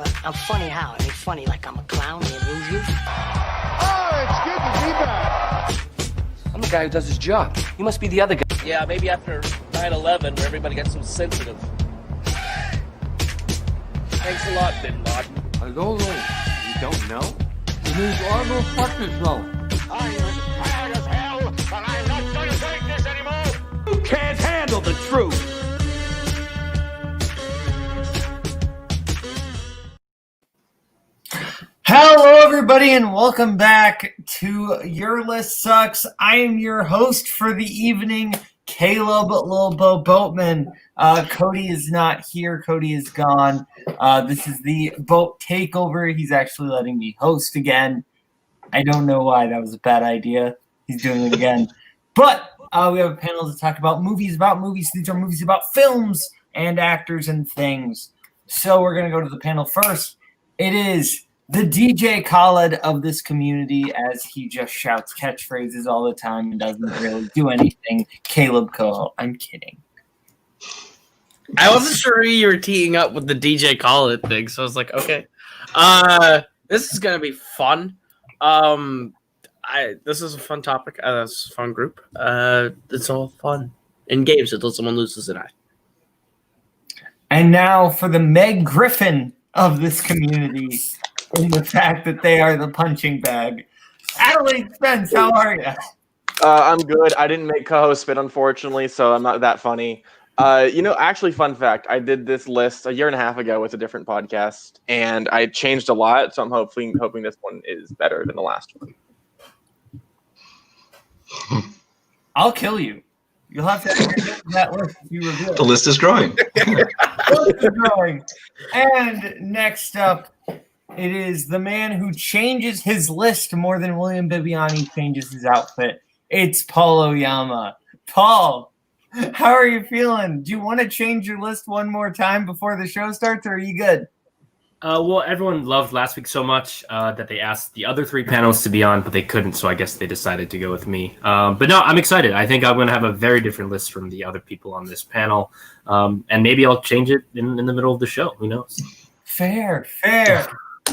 But I'm funny how? I mean, funny like I'm a clown and amuse you? Oh, it's good to be back. I'm the guy who does his job. You must be the other guy. Yeah, maybe after 9/11, where everybody got so sensitive. Thanks a lot, Bin Laden. Hello, you don't know? It means all those fuckers know. I'm as mad as hell, but I'm not gonna take this anymore. You can't handle the truth. Hello, everybody, and welcome back to Your List Sucks. I am your host for the evening, Kaleb Lobo Boatman. Cody is not here. Cody is gone. This is the boat takeover. He's actually letting me host again. I don't know why. That was a bad idea. He's doing it again. But we have a panel to talk about movies. These are movies about films and actors and things. So we're going to go to the panel first. It is the DJ Khaled of this community, as he just shouts catchphrases all the time and doesn't really do anything. Kaleb Koho. I'm kidding. I wasn't sure you were teeing up with the DJ Khaled thing, so I was like, okay. This is gonna be fun. This is a fun topic. It's a fun group. It's all fun in games until someone loses an eye. And now for the Meg Griffin of this community, in the fact that they are the punching bag. Adelaide Spence, how are you? I'm good. I didn't make Koho spit, unfortunately, so I'm not that funny. Actually, fun fact, I did this list a year and a half ago with a different podcast, and I changed a lot, so I'm hoping this one is better than the last one. I'll kill you. You'll have to add that list if you reveal it. The list is growing. And next up, it is the man who changes his list more than William Bibiani changes his outfit. It's Paul Oyama. Paul, how are you feeling? Do you want to change your list one more time before the show starts, or are you good? Well, everyone loved last week so much that they asked the other three panels to be on, but they couldn't, so I guess they decided to go with me. But no, I'm excited. I think I'm going to have a very different list from the other people on this panel, and maybe I'll change it in the middle of the show. Who knows? Fair.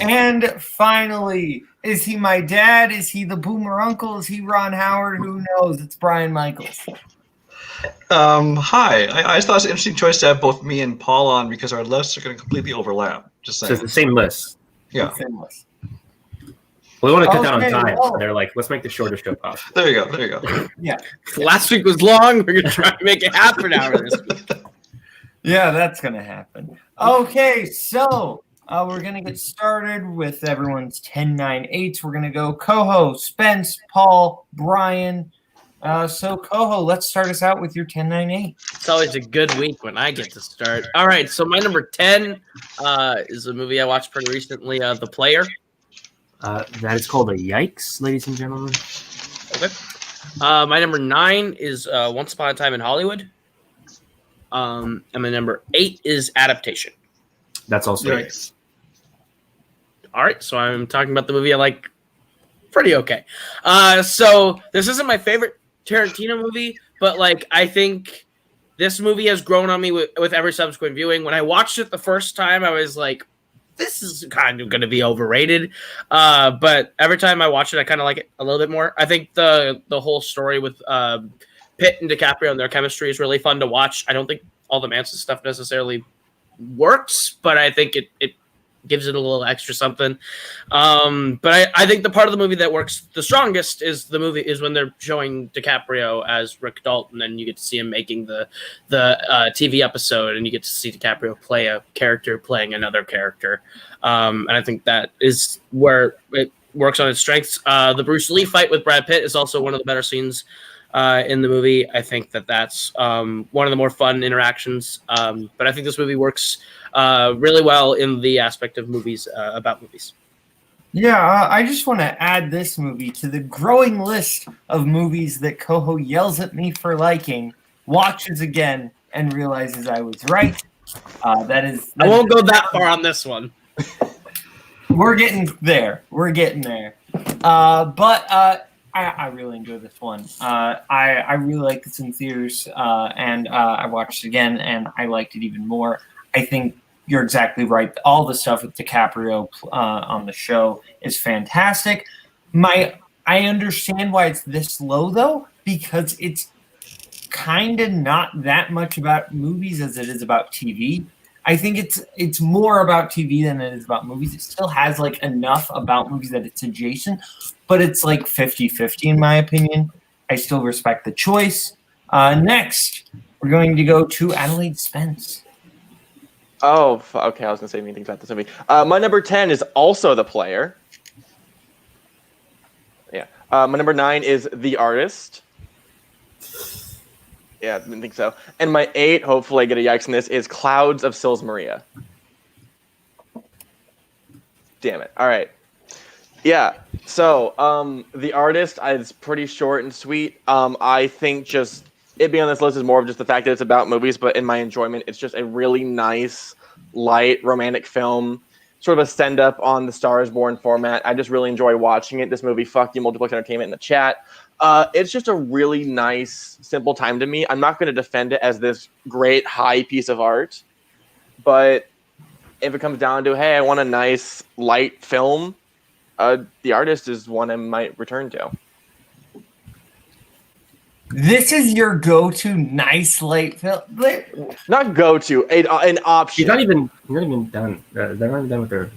And finally, is he my dad? Is he the Boomer Uncle? Is he Ron Howard? Who knows? It's Brian Michaels. Hi. I just thought it was an interesting choice to have both me and Paul on because our lists are going to completely overlap. Just saying. So it's the same list. Yeah. Same list. Well, they want to cut down on Okay, time. well. They're like, let's make the shortest show possible. There you go. Yeah. Last week was long. We're going to try to make it half an hour this week. Yeah, that's going to happen. Okay, so we're going to get started with everyone's 10-9-8s. We're going to go Koho, Spence, Paul, Brian. So, Koho, let's start us out with your 10-9-8. It's always a good week when I get to start. All right, so my number 10 is a movie I watched pretty recently, The Player. That is called a Yikes, ladies and gentlemen. Okay. My number 9 is Once Upon a Time in Hollywood. And my number 8 is Adaptation. That's also Yikes. All right, so I'm talking about the movie I like pretty okay. So this isn't my favorite Tarantino movie, but like I think this movie has grown on me with every subsequent viewing. When I watched it the first time, I was like, this is kind of going to be overrated. But every time I watch it, I kind of like it a little bit more. I think the whole story with Pitt and DiCaprio and their chemistry is really fun to watch. I don't think all the Manson stuff necessarily works, but I think it gives it a little extra something. But I think the part of the movie that works the strongest is when they're showing DiCaprio as Rick Dalton, and you get to see him making the TV episode, and you get to see DiCaprio play a character playing another character. And I think that is where it works on its strengths. The Bruce Lee fight with Brad Pitt is also one of the better scenes in the movie. I think that's one of the more fun interactions. But I think this movie works really well in the aspect of movies about movies. Yeah, I just want to add this movie to the growing list of movies that Koho yells at me for liking, watches again, and realizes I was right. I won't go that far on this one. We're getting there. But I really enjoy this one. I really liked it in theaters, and I watched it again, and I liked it even more. I think you're exactly right. All the stuff with DiCaprio on the show is fantastic. I understand why it's this low, though, because it's kind of not that much about movies as it is about TV. I think it's more about TV than it is about movies. It still has like enough about movies that it's adjacent, but it's like 50-50 in my opinion. I still respect the choice. Next, we're going to go to Adelaide Spence. Oh, okay. I was gonna say mean things about this movie. My number 10 is also The Player. Yeah. My number 9 is The Artist. Yeah, I didn't think so. And my 8, hopefully I get a yikes in this, is Clouds of Sils Maria. Damn it. All right. Yeah. So, The Artist is pretty short and sweet. I think just it being on this list is more of just the fact that it's about movies, but in my enjoyment, it's just a really nice, light, romantic film. Sort of a send-up on the Star is Born format. I just really enjoy watching it. This movie, fuck you, Multiplex Entertainment in the chat. It's just a really nice, simple time to me. I'm not going to defend it as this great, high piece of art. But if it comes down to, hey, I want a nice, light film, The Artist is one I might return to. This is your go-to nice light film? Not go-to, an option. He's not even done. They're not even done with their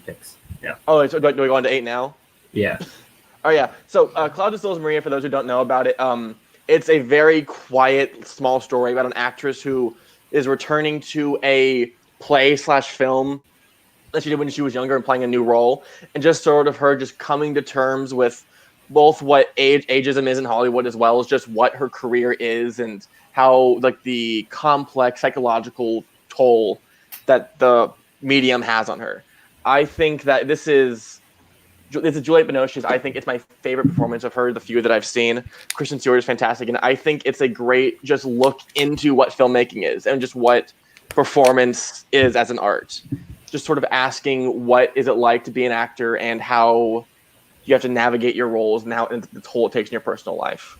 picks. Yeah. Oh, so do we go on to 8 now? Yeah. Oh, yeah. So, Clouds of Sils Maria, for those who don't know about it, it's a very quiet, small story about an actress who is returning to a play/film that she did when she was younger and playing a new role, and just sort of her just coming to terms with both what ageism is in Hollywood, as well as just what her career is and how like the complex psychological toll that the medium has on her. I think that it's Juliette Binoche's. I think it's my favorite performance of her, the few that I've seen. Kristen Stewart is fantastic, and I think it's a great just look into what filmmaking is and just what performance is as an art. Just sort of asking what is it like to be an actor and how you have to navigate your roles and the toll it takes in your personal life.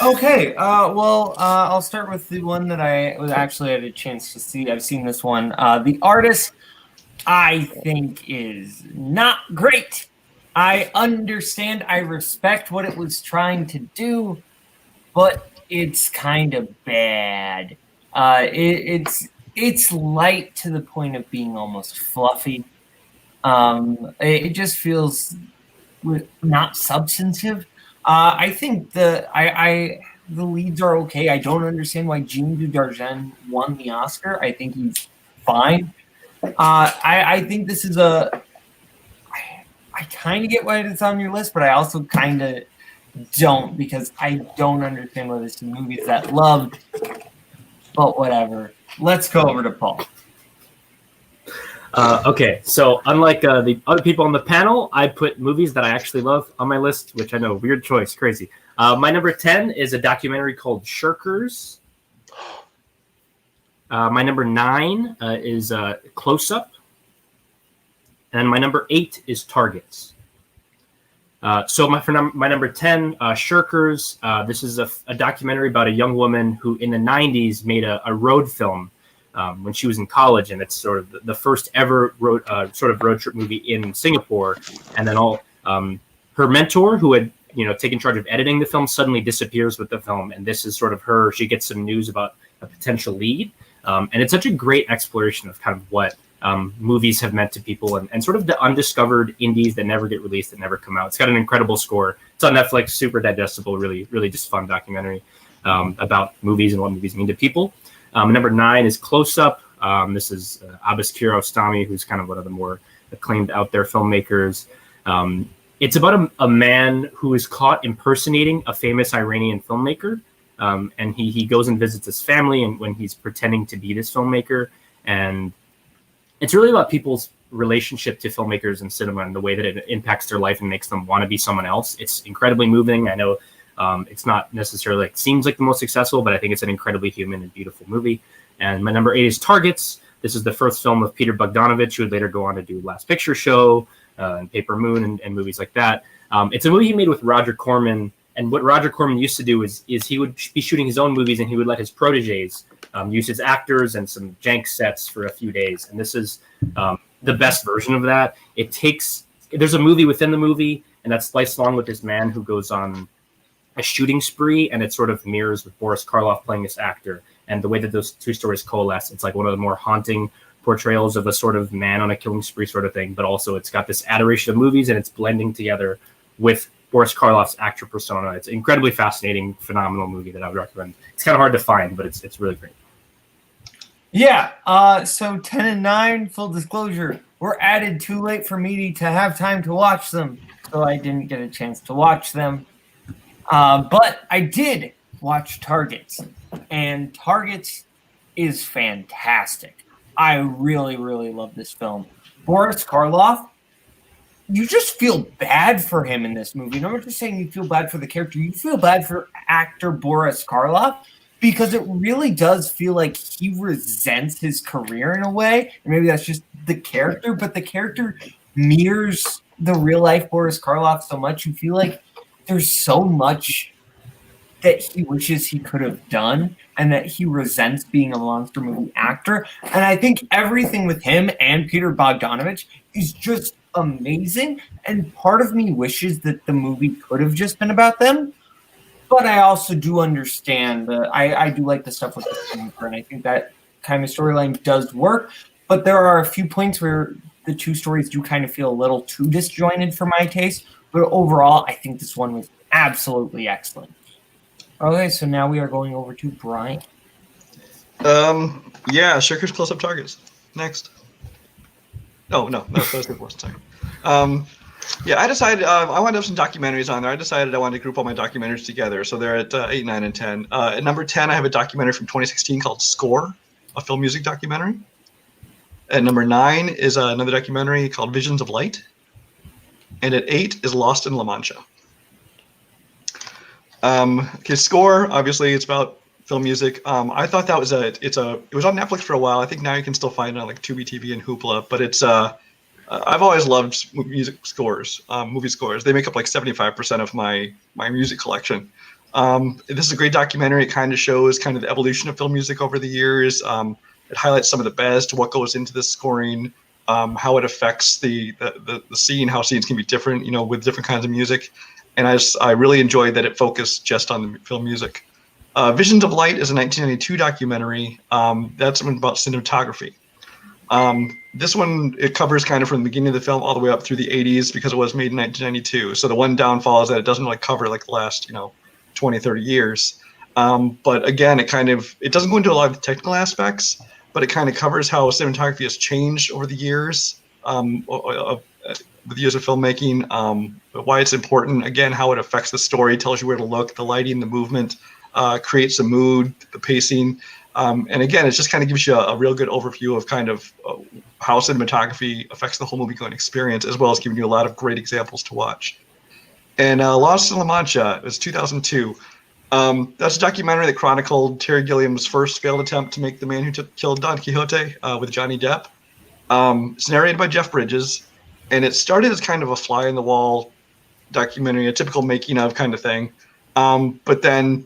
Okay, I'll start with the one that I actually had a chance to see. I've seen this one. The Artist, I think, is not great. I understand, I respect what it was trying to do, but it's kind of bad. It's light to the point of being almost fluffy. It just feels not substantive. I think the leads are okay. I don't understand why Jean Dujardin won the Oscar. I think he's fine. I think this is I kind of get why it's on your list, but I also kind of don't, because I don't understand why this movie is that loved. But whatever. Let's go over to Paul. Okay, so unlike the other people on the panel, I put movies that I actually love on my list, which I know, weird choice, crazy. My number 10 is a documentary called Shirkers. My number 9 is Close Up. And my number 8 is Targets. So my number 10, Shirkers. This is a documentary about a young woman who in the 90s made a road film when she was in college, and it's sort of the first ever road trip movie in Singapore. And then her mentor, who had taken charge of editing the film, suddenly disappears with the film, and this is sort of her. She gets some news about a potential lead, and it's such a great exploration of kind of what movies have meant to people and sort of the undiscovered indies that never get released, that never come out. It's got an incredible score. It's on Netflix, super digestible, really, really just fun documentary about movies and what movies mean to people. Number 9 is Close Up. This is Abbas Kiarostami, who's kind of one of the more acclaimed out there filmmakers. It's about a man who is caught impersonating a famous Iranian filmmaker. And he goes and visits his family and when he's pretending to be this filmmaker. And it's really about people's relationship to filmmakers and cinema and the way that it impacts their life and makes them want to be someone else. It's incredibly moving. I know it's not necessarily seems like the most successful, but I think it's an incredibly human and beautiful movie. And my number 8 is Targets. This is the first film of Peter Bogdanovich, who would later go on to do Last Picture Show and Paper Moon and movies like that. It's a movie he made with Roger Corman. And what Roger Corman used to do is he would be shooting his own movies and he would let his proteges used his actors and some jank sets for a few days. And this is the best version of that. There's a movie within the movie, and that's Slice Along with this man who goes on a shooting spree, and it sort of mirrors with Boris Karloff playing this actor. And the way that those two stories coalesce, it's like one of the more haunting portrayals of a sort of man on a killing spree sort of thing, but also it's got this adoration of movies, and it's blending together with Boris Karloff's actor persona. It's an incredibly fascinating, phenomenal movie that I would recommend. It's kind of hard to find, but it's really great. Yeah, so 10 and 9, full disclosure, were added too late for me to have time to watch them, so I didn't get a chance to watch them. But I did watch Targets, and Targets is fantastic. I really, really love this film. Boris Karloff, you just feel bad for him in this movie. No, I'm not just saying you feel bad for the character. You feel bad for actor Boris Karloff because it really does feel like he resents his career in a way. And maybe that's just the character, but the character mirrors the real-life Boris Karloff so much. You feel like there's so much that he wishes he could have done and that he resents being a monster movie actor. And I think everything with him and Peter Bogdanovich is just amazing. And part of me wishes that the movie could have just been about them. But I also do understand that I do like the stuff with the filmmaker, and I think that kind of storyline does work. But there are a few points where the two stories do kind of feel a little too disjointed for my taste. But overall, I think this one was absolutely excellent. Okay, so now we are going over to Brian. Yeah, Shirker's close-up targets. Next. No, that was the first time. Yeah, I decided I wanted to have some documentaries on there. I decided I wanted to group all my documentaries together, so they're at 8, 9, and 10. At number 10, I have a documentary from 2016 called Score, a film music documentary. At number 9 is another documentary called Visions of Light. And at 8 is Lost in La Mancha. Okay, Score, obviously, it's about film music. I thought that was it was on Netflix for a while. I think now you can still find it on like Tubi TV and Hoopla, but it's I've always loved music scores, movie scores. They make up like 75% of my music collection. This is a great documentary. It kind of shows kind of the evolution of film music over the years. It highlights some of the best, what goes into the scoring, how it affects the scene, how scenes can be different, with different kinds of music. And I really enjoyed that it focused just on the film music. Visions of Light is a 1992 documentary. That's about cinematography. This one, it covers kind of from the beginning of the film all the way up through the 80s because it was made in 1992. So the one downfall is that it doesn't really cover like the last, 20, 30 years. But again, it doesn't go into a lot of the technical aspects, but it kind of covers how cinematography has changed over the years, with years of filmmaking, why it's important, again, how it affects the story, tells you where to look, the lighting, the movement, creates a mood, the pacing. And again, it just kind of gives you a real good overview of kind of how cinematography affects the whole movie-going experience, as well as giving you a lot of great examples to watch. And Lost in La Mancha is 2002. That's a documentary that chronicled Terry Gilliam's first failed attempt to make The Man Who Killed Don Quixote with Johnny Depp. It's narrated by Jeff Bridges, and it started as kind of a fly-in-the-wall documentary, a typical making-of kind of thing. But then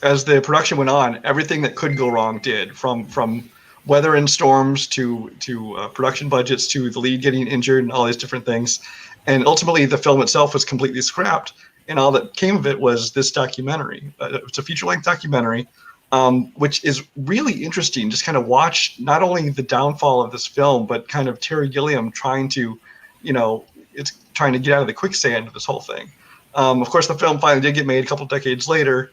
as the production went on, everything that could go wrong did, from weather and storms to production budgets to the lead getting injured and all these different things. And ultimately, the film itself was completely scrapped, and all that came of it was this documentary. It's a feature-length documentary, which is really interesting. Just kind of watch not only the downfall of this film, but kind of Terry Gilliam trying to get out of the quicksand of this whole thing. Of course, the film finally did get made a couple decades later,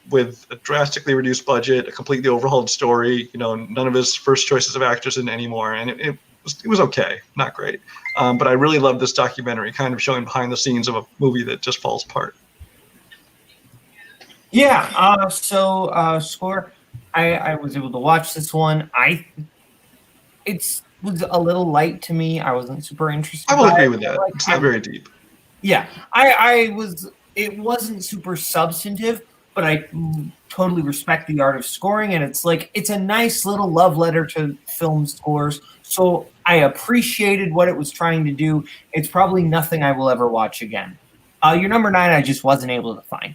with a drastically reduced budget, a completely overhauled story. None of his first choices of actors in it anymore, and it was okay, not great. But I really love this documentary, kind of showing behind the scenes of a movie that just falls apart. Yeah. So Score, I was able to watch this one. It was a little light to me. I wasn't super interested. I will agree with that. It's not very deep. Yeah, it wasn't super substantive, but I totally respect the art of scoring, and it's a nice little love letter to film scores. So I appreciated what it was trying to do. It's probably nothing I will ever watch again. Your number 9, I just wasn't able to find.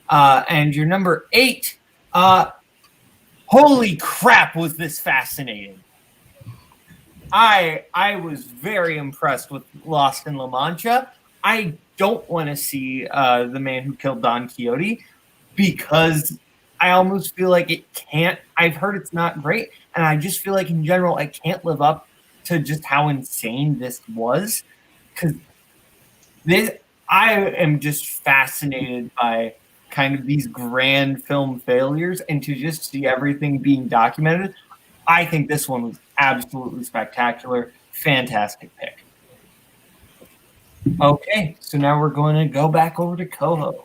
And your number 8, holy crap, was this fascinating. I was very impressed with Lost in La Mancha. I don't want to see The Man Who Killed Don Quixote because I almost feel like it can't. I've heard it's not great, and I just feel like in general I can't live up to just how insane this was. Because I am just fascinated by kind of these grand film failures, and to just see everything being documented, I think this one was absolutely spectacular. Fantastic pick. Okay, so now we're going to go back over to Koho.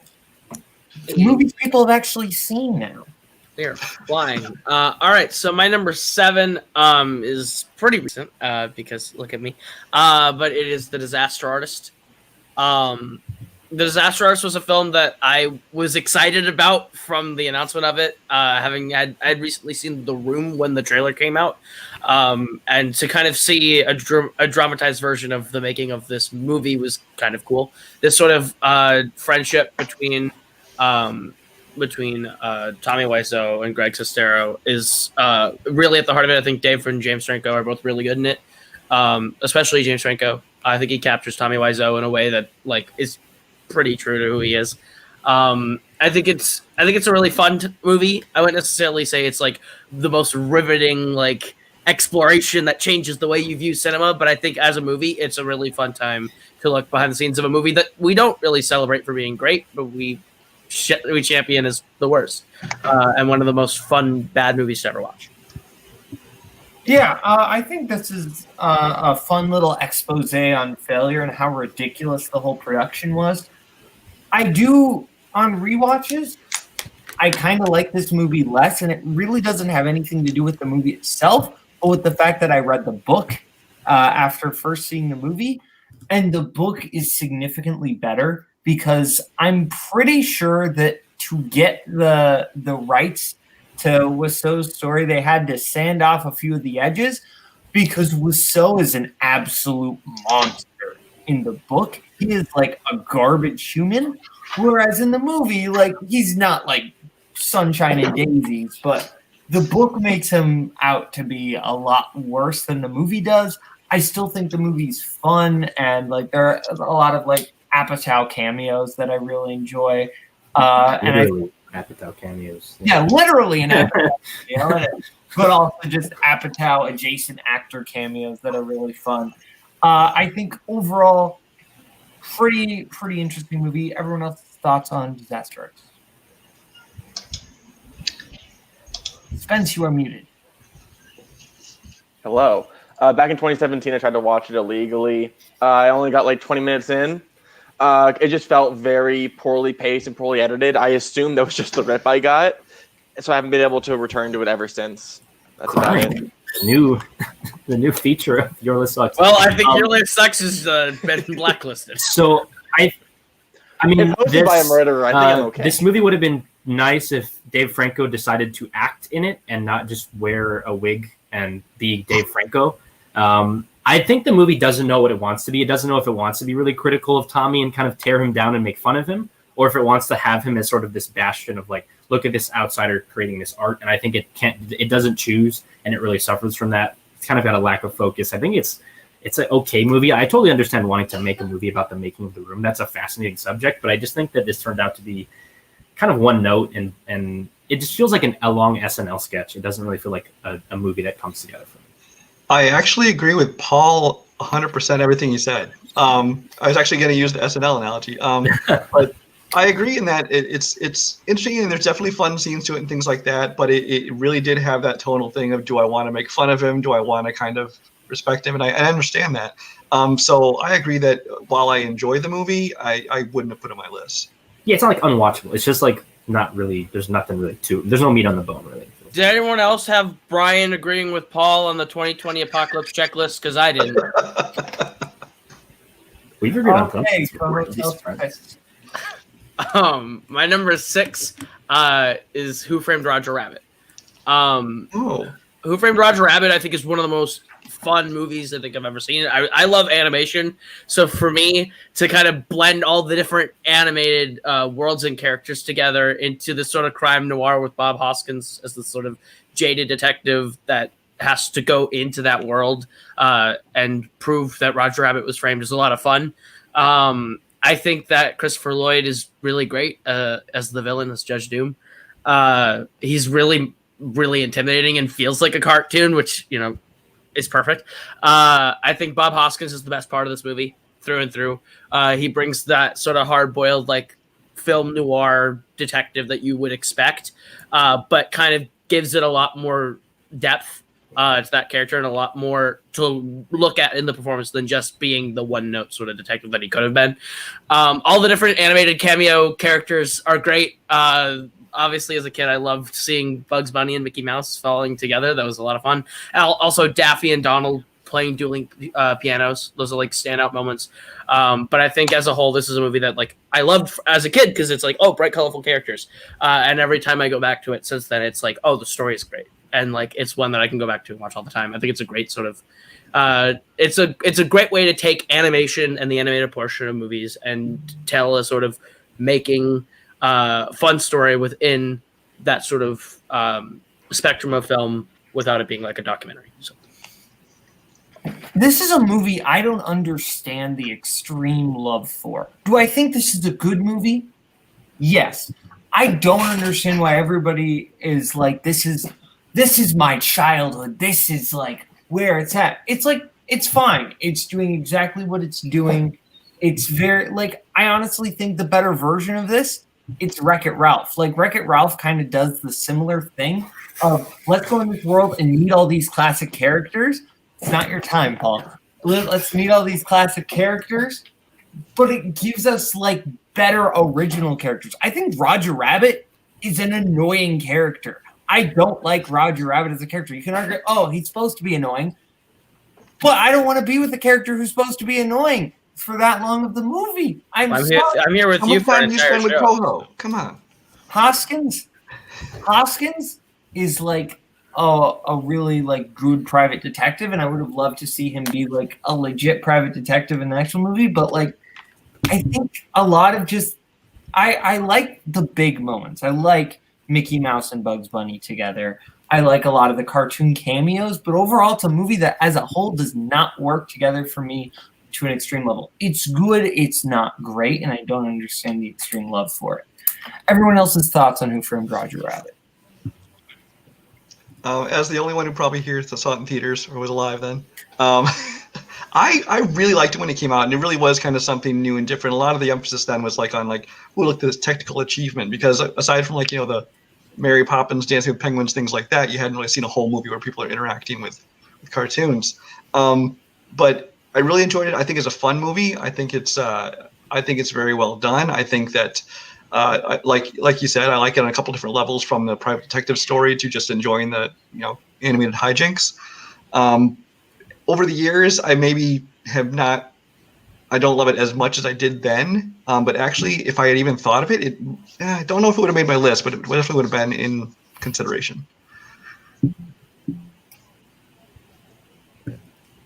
Movies people have actually seen now. They're flying. All right, so my number 7 is pretty recent because look at me. But it is The Disaster Artist. The Disaster Artist was a film that I was excited about from the announcement of it. I'd recently seen The Room when the trailer came out, and to kind of see a dramatized version of the making of this movie was kind of cool. This sort of friendship between Tommy Wiseau and Greg Sestero is really at the heart of it. I think Dave and James Franco are both really good in it, especially James Franco. I think he captures Tommy Wiseau in a way that is pretty true to who he is. I think it's a really fun movie. I wouldn't necessarily say it's the most riveting exploration that changes the way you view cinema, but I think as a movie, it's a really fun time to look behind the scenes of a movie that we don't really celebrate for being great, but we champion as the worst, and one of the most fun bad movies to ever watch. Yeah, I think this is a fun little expose on failure and how ridiculous the whole production was. I do, on rewatches, I kind of like this movie less, and it really doesn't have anything to do with the movie itself, but with the fact that I read the book after first seeing the movie, and the book is significantly better because I'm pretty sure that to get the rights to Wiseau's story, they had to sand off a few of the edges because Wiseau is an absolute monster in the book. He is like a garbage human, whereas in the movie, he's not like sunshine and daisies, but the book makes him out to be a lot worse than the movie does. I still think the movie's fun, and there are a lot of Apatow cameos that I really enjoy. Apatow cameos. Yeah, literally an Apatow cameo, but also just Apatow adjacent actor cameos that are really fun. I think overall, pretty interesting movie. Everyone else's thoughts on Disaster Artist? Spence, you are muted. Hello. Back in 2017, I tried to watch it illegally. I only got 20 minutes in. It just felt very poorly paced and poorly edited. I assumed that was just the rip I got, so I haven't been able to return to it ever since. That's about it. The new feature of Your List Sucks. Well, I think Your List Sucks has been blacklisted. So I mean, it's hosted by a murderer. I think I'm okay. This movie would have been nice if Dave Franco decided to act in it and not just wear a wig and be Dave Franco. I think the movie doesn't know what it wants to be. It doesn't know if it wants to be really critical of Tommy and kind of tear him down and make fun of him, or if it wants to have him as sort of this bastion of look at this outsider creating this art. And I think it doesn't choose, and it really suffers from that. It's kind of got a lack of focus. I think it's an okay movie. I totally understand wanting to make a movie about the making of The Room. That's a fascinating subject, but I just think that this turned out to be kind of one note, and it just feels like a long SNL sketch. It doesn't really feel like a movie that comes together for me. I actually agree with Paul 100% everything he said. I was actually going to use the SNL analogy, but I agree in that it's interesting, and there's definitely fun scenes to it and things like that, but it really did have that tonal thing of, do I want to make fun of him? Do I want to kind of respect him? And I understand that. So I agree that while I enjoy the movie, I wouldn't have put it on my list. Yeah, it's not unwatchable. It's just not really, there's nothing really there's no meat on the bone, really. Did anyone else have Brian agreeing with Paul on the 2020 Apocalypse checklist? Because I didn't. We've agreed on something. My number 6 is Who Framed Roger Rabbit. Who Framed Roger Rabbit, I think, is one of the most fun movies I think I've ever seen. I love animation, so for me to kind of blend all the different animated worlds and characters together into this sort of crime noir with Bob Hoskins as the sort of jaded detective that has to go into that world and prove that Roger Rabbit was framed is a lot of fun. I think that Christopher Lloyd is really great as the villain, as Judge Doom. He's really intimidating and feels like a cartoon, which, you know, is perfect. I think Bob Hoskins is the best part of this movie through and through. He brings that sort of hard-boiled, like, film noir detective that you would expect, but kind of gives it a lot more depth to that character and a lot more to look at in the performance than just being the one-note sort of detective that he could have been. All the different animated cameo characters are great. Obviously, as a kid, I loved seeing Bugs Bunny and Mickey Mouse falling together. That was a lot of fun. And also, Daffy and Donald playing dueling pianos. Those are like standout moments. But I think as a whole, this is a movie that like I loved as a kid because it's like, oh, bright, colorful characters. And every time I go back to it since then, it's like, oh, the story is great. And like it's one that I can go back to and watch all the time. I think it's a great sort of it's a great way to take animation and the animated portion of movies and tell a sort of making fun story within that sort of spectrum of film without it being like a documentary. So. This is a movie I don't understand the extreme love for. Do I think this is a good movie? Yes. I don't understand why everybody is like, this is my childhood. This is like where it's at. It's like, it's fine. It's doing exactly what it's doing. It's very, like, I honestly think the better version of this, it's Wreck-It Ralph. Like, Wreck-It Ralph kind of does the similar thing of let's go in this world and meet all these classic characters. It's not your time, Paul. Let's meet all these classic characters, but it gives us, like, better original characters. I think Roger Rabbit is an annoying character. I don't like Roger Rabbit as a character. You can argue, oh, he's supposed to be annoying, but I don't want to be with a character who's supposed to be annoying for that long of the movie. I'm here with you for an entire with show. Koho? Come on. Hoskins is like a really like good private detective, and I would have loved to see him be like a legit private detective in the actual movie. But like, I think a lot of just I like the big moments. I like Mickey Mouse and Bugs Bunny together. I like a lot of the cartoon cameos, but overall, it's a movie that as a whole does not work together for me to an extreme level. It's good, it's not great, and I don't understand the extreme love for it. Everyone else's thoughts on Who Framed Roger Rabbit? As the only one who probably saw it in theaters or was alive then, I really liked it when it came out, and it really was kind of something new and different. A lot of the emphasis then was like on like, oh, look at this technical achievement, because aside from like, you know, the Mary Poppins, Dancing with Penguins, things like that, you hadn't really seen a whole movie where people are interacting with cartoons. But I really enjoyed it. I think it's a fun movie. I think it's very well done. I think that like you said, I like it on a couple different levels, from the private detective story to just enjoying the, you know, animated hijinks. Over the years, I maybe have not. I don't love it as much as I did then. But actually, if I had even thought of it, I don't know if it would have made my list, but it definitely would have been in consideration.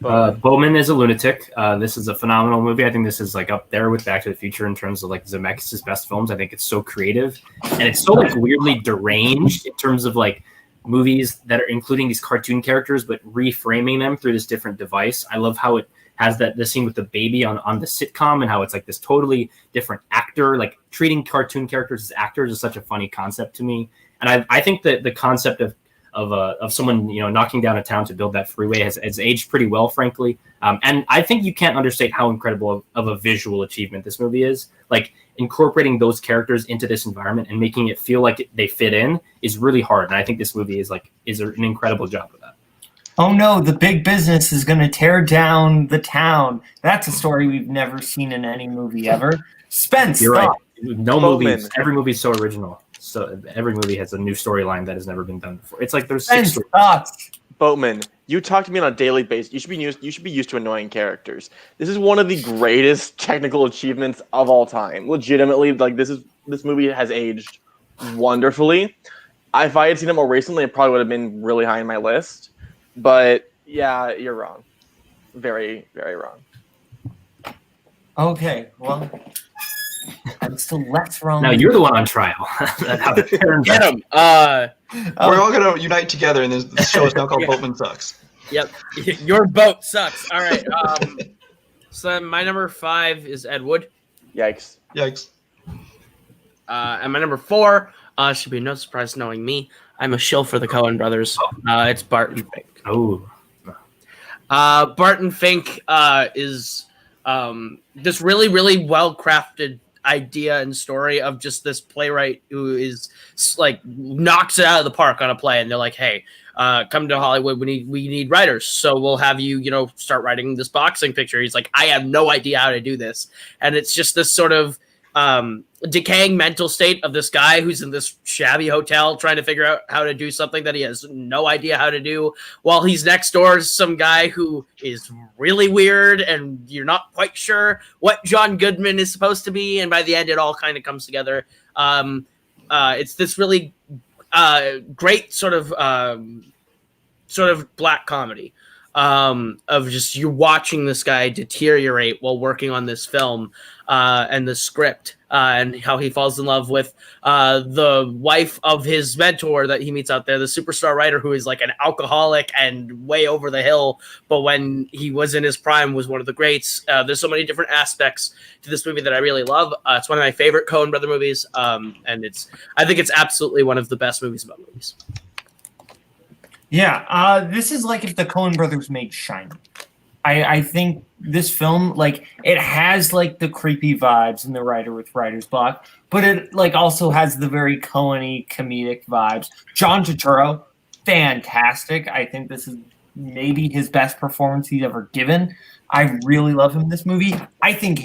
Boatman is a lunatic. This is a phenomenal movie. I think this is like up there with Back to the Future in terms of like Zemeckis' best films. I think it's so creative, and it's so like weirdly deranged in terms of like movies that are including these cartoon characters but reframing them through this different device. I love how it has the scene with the baby on the sitcom, and how it's like this totally different actor. Like treating cartoon characters as actors is such a funny concept to me, and I think that the concept of someone, you know, knocking down a town to build that freeway has aged pretty well, frankly. And I think you can't understate how incredible of a visual achievement this movie is. Like incorporating those characters into this environment and making it feel like they fit in is really hard. And I think this movie is an incredible job of that. Oh no, the big business is going to tear down the town. That's a story we've never seen in any movie ever. Spence, you're stop. right. No movies. Every movie is so original. So every movie has a new storyline that has never been done before. It's like there's Spence, 6 thoughts. Boatman, you talk to me on a daily basis. You should be used to annoying characters. This is one of the greatest technical achievements of all time. Legitimately, like this movie has aged wonderfully. If I had seen it more recently, it probably would have been really high in my list. But yeah, you're wrong. Very, very wrong. Okay, well, I'm still less wrong. Now you're the one on trial. Get him. We're all gonna unite together, and the show is now called Boatman Sucks. Yep. Your boat sucks. All right. So my number 5 is Ed Wood. Yikes. Yikes. And my number 4 should be no surprise knowing me. I'm a shill for the Coen brothers. It's Bart and Fink. Oh. Bart and Fink is this really, really well-crafted idea and story of just this playwright who is like knocks it out of the park on a play, and they're like, hey, come to Hollywood, we need writers, so we'll have you start writing this boxing picture. He's like, I have no idea how to do this, and it's just this sort of decaying mental state of this guy who's in this shabby hotel trying to figure out how to do something that he has no idea how to do, while he's next door to some guy who is really weird and you're not quite sure what John Goodman is supposed to be, and by the end it all kind of comes together. It's this really great sort of black comedy of just you watching this guy deteriorate while working on this film and the script, and how he falls in love with the wife of his mentor that he meets out there, the superstar writer who is like an alcoholic and way over the hill, but when he was in his prime was one of the greats. There's so many different aspects to this movie that I really love. It's one of my favorite Coen brother movies, and I think it's absolutely one of the best movies about movies. Yeah, this is like if the Coen brothers made Shining. I think this film, like, it has like the creepy vibes in the writer with writer's block, but it like also has the very Coen-y comedic vibes. John Turturro, fantastic. I think this is maybe his best performance he's ever given. I really love him in this movie. I think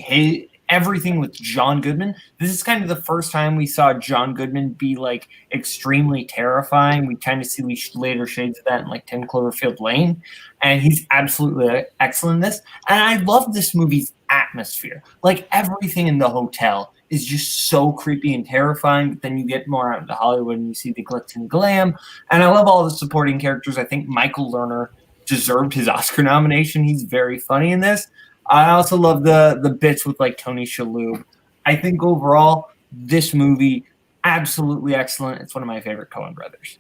everything with John Goodman. This is kind of the first time we saw John Goodman be like extremely terrifying. We kind of see later shades of that in like 10 Cloverfield Lane, and he's absolutely excellent in this. And I love this movie's atmosphere. Like everything in the hotel is just so creepy and terrifying. But then you get more out into Hollywood and you see the glitz and glam. And I love all the supporting characters. I think Michael Lerner deserved his Oscar nomination. He's very funny in this. I also love the bits with like Tony Shalhoub. I think overall, this movie, absolutely excellent. It's one of my favorite Coen brothers.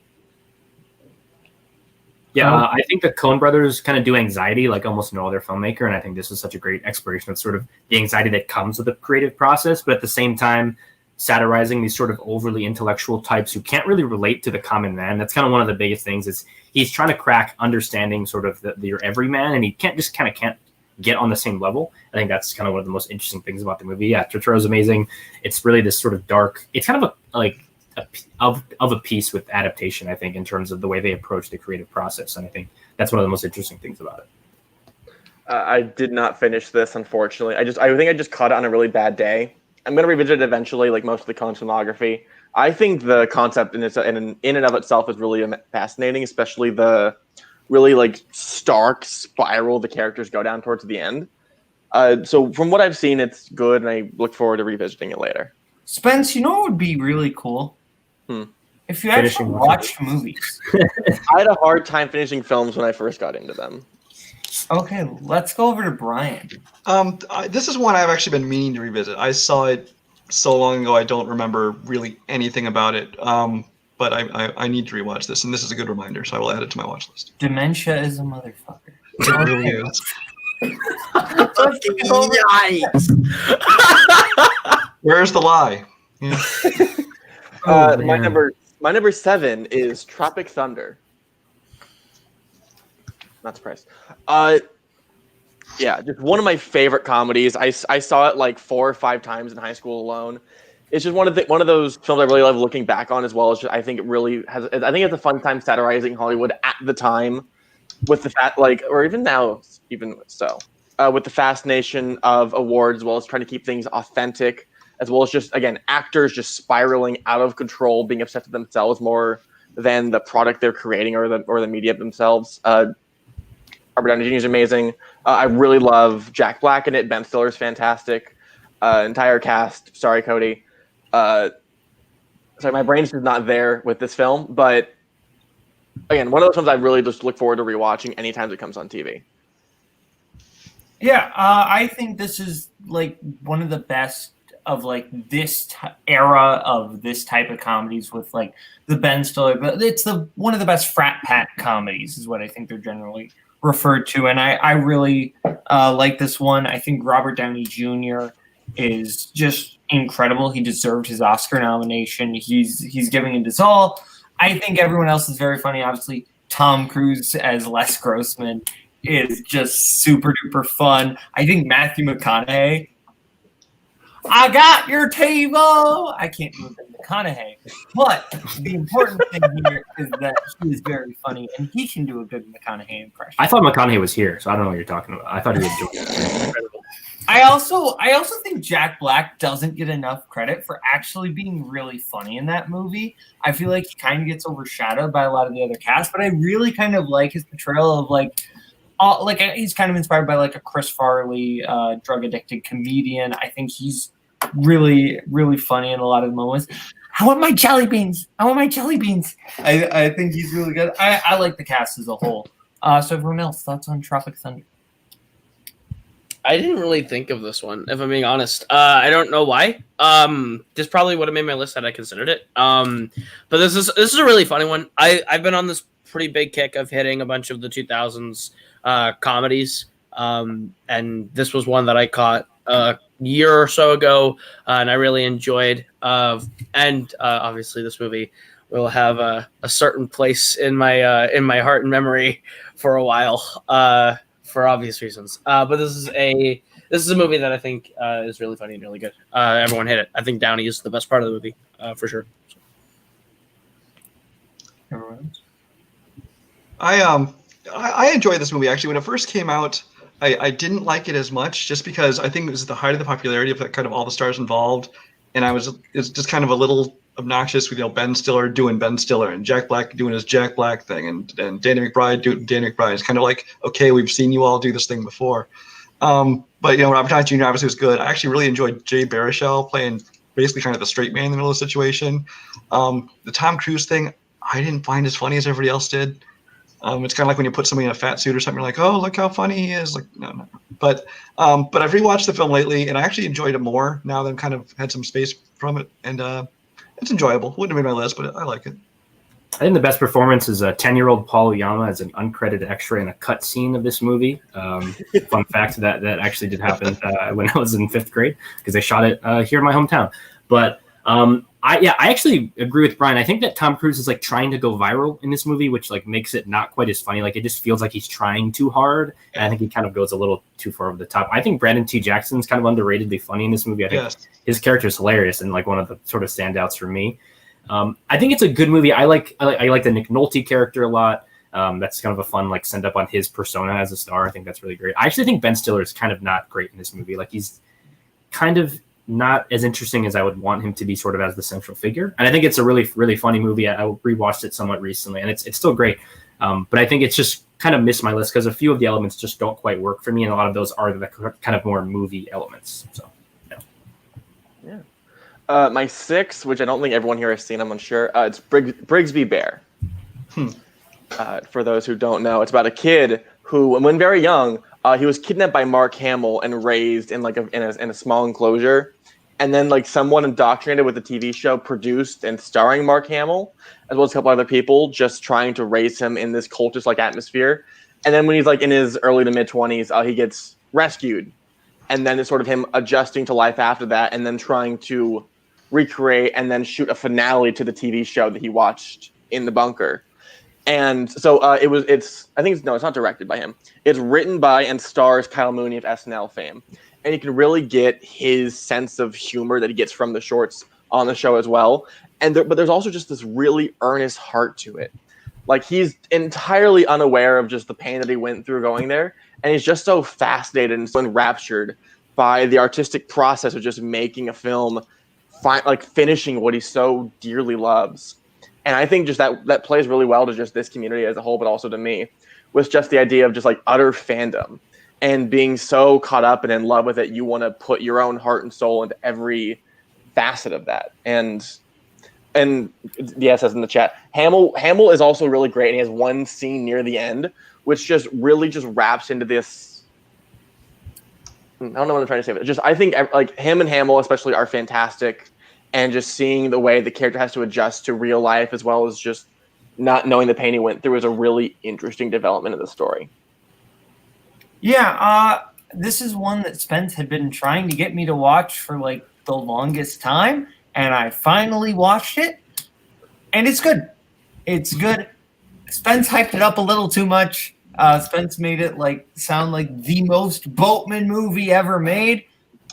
Yeah, I think the Coen brothers kind of do anxiety like almost no other filmmaker, and I think this is such a great exploration of sort of the anxiety that comes with the creative process, but at the same time, satirizing these sort of overly intellectual types who can't really relate to the common man. That's kind of one of the biggest things is he's trying to crack understanding sort of your everyman, and he can't get on the same level. I think that's kind of one of the most interesting things about the movie. Yeah, Turturro's amazing. It's really this sort of dark, it's kind of a piece with adaptation, I think, in terms of the way they approach the creative process. And I think that's one of the most interesting things about it. I did not finish this, unfortunately. I think I just caught it on a really bad day. I'm going to revisit it eventually, like most of the Coen filmography. I think the concept in and of itself is really fascinating, especially the really like stark spiral the characters go down towards the end. So from what I've seen, it's good, and I look forward to revisiting it later. Spence, you know what would be really cool? If you actually watched movies. I had a hard time finishing films when I first got into them. Okay, let's go over to Brian. This is one I've actually been meaning to revisit. I saw it so long ago, I don't remember really anything about it. But I need to rewatch this, and this is a good reminder, so I will add it to my watch list. Dementia is a motherfucker. It really is. Where's the lie? Yeah. My number 7 is Tropic Thunder. Not surprised. Yeah, just one of my favorite comedies. I saw it like 4 or 5 times in high school alone. It's just one of those films I really love looking back on, as well as I think it really has. I think it's a fun time satirizing Hollywood at the time, with the or even now, even so, with the fascination of awards, as well as trying to keep things authentic, as well as just again actors just spiraling out of control, being obsessed with themselves more than the product they're creating or the media themselves. Robert Downey Jr. is amazing. I really love Jack Black in it. Ben Stiller's fantastic. Entire cast. Sorry, Cody. sorry, my brain's just not there with this film. But again, one of those films I really just look forward to rewatching anytime it comes on TV. Yeah, I think this is like one of the best of like this era of this type of comedies with like the Ben Stiller, but it's one of the best frat pack comedies is what I think they're generally referred to, and I really like this one. I think Robert Downey Jr. is just incredible. He deserved his Oscar nomination. He's giving it his all. I think everyone else is very funny. Obviously, Tom Cruise as Les Grossman is just super duper fun. I think Matthew McConaughey. I got your table. I can't do it McConaughey, but the important thing here is that he is very funny and he can do a good McConaughey impression. I thought McConaughey was here, so I don't know what you're talking about. I thought he was doing it. I also think Jack Black doesn't get enough credit for actually being really funny in that movie. I feel like he kind of gets overshadowed by a lot of the other cast, but I really kind of like his portrayal of like he's kind of inspired by like a Chris Farley, drug addicted comedian. I think he's really, really funny in a lot of the moments. I want my jelly beans. I think he's really good. I like the cast as a whole. So everyone else, thoughts on Tropic Thunder? I didn't really think of this one, if I'm being honest. I don't know why. This probably would have made my list had I considered it. But this is a really funny one. I've been on this pretty big kick of hitting a bunch of the 2000s comedies, and this was one that I caught a year or so ago, and I really enjoyed. And obviously, this movie will have a certain place in my heart and memory for a while, for obvious reasons. But this is a movie that I think is really funny and really good. Everyone hit it. I think Downey is the best part of the movie, for sure. Everyone else? I enjoyed this movie actually. When it first came out, I didn't like it as much just because I think it was the height of the popularity of kind of all the stars involved, and it's just kind of a little obnoxious with Ben Stiller doing Ben Stiller and Jack Black doing his Jack Black thing, and Danny McBride doing Danny McBride. It's kind of like, okay, we've seen you all do this thing before. But Robert Downey Jr. obviously was good. I actually really enjoyed Jay Baruchel playing basically kind of the straight man in the middle of the situation. The Tom Cruise thing, I didn't find as funny as everybody else did. It's kind of like when you put somebody in a fat suit or something, you're like, oh, look how funny he is. Like, no. But I've rewatched the film lately, and I actually enjoyed it more now that I've kind of had some space from it. And it's enjoyable. Wouldn't have made my list, but I like it. I think the best performance is a 10-year-old Paul Oyama as an uncredited extra in a cut scene of this movie. Fun fact, that actually did happen when I was in 5th grade because they shot it here in my hometown. But I actually agree with Brian. I think that Tom Cruise is like trying to go viral in this movie, which like makes it not quite as funny. Like it just feels like he's trying too hard, and I think he kind of goes a little too far over the top. I think Brandon T. Jackson's kind of underratedly funny in this movie. I think his character is hilarious and like one of the sort of standouts for me. I think it's a good movie. I like the Nick Nolte character a lot. That's kind of a fun like send up on his persona as a star. I think that's really great. I actually think Ben Stiller is kind of not great in this movie. Like he's kind of not as interesting as I would want him to be sort of as the central figure. And I think it's a really, really funny movie. I rewatched it somewhat recently and it's still great. But I think it's just kind of missed my list because a few of the elements just don't quite work for me. And a lot of those are the kind of more movie elements. So, yeah. My 6, which I don't think everyone here has seen, I'm unsure. It's Brigsby Bear. For those who don't know, it's about a kid who, when very young, he was kidnapped by Mark Hamill and raised in like in a small enclosure, and then like someone indoctrinated with the TV show produced and starring Mark Hamill, as well as a couple other people, just trying to raise him in this cultist like atmosphere. And then when he's like in his early to mid 20s, he gets rescued, and then it's sort of him adjusting to life after that, and then trying to recreate and then shoot a finale to the TV show that he watched in the bunker. And so it's not directed by him. It's written by and stars Kyle Mooney of SNL fame. And you can really get his sense of humor that he gets from the shorts on the show as well. But there's also just this really earnest heart to it. Like he's entirely unaware of just the pain that he went through going there. And he's just so fascinated and so enraptured by the artistic process of just making a film, finishing what he so dearly loves. And I think just that plays really well to just this community as a whole, but also to me, with just the idea of just like utter fandom and being so caught up and in love with it, you want to put your own heart and soul into every facet of that. And and yes, says in the chat, Hamill is also really great, and he has one scene near the end which just really just wraps into this. I don't know what I'm trying to say, but just I think like him and Hamill especially are fantastic, and just seeing the way the character has to adjust to real life as well as just not knowing the pain he went through is a really interesting development of the story. Yeah, this is one that Spence had been trying to get me to watch for like the longest time, and I finally watched it, and it's good. It's good. Spence hyped it up a little too much. Spence made it like sound like the most Boatman movie ever made.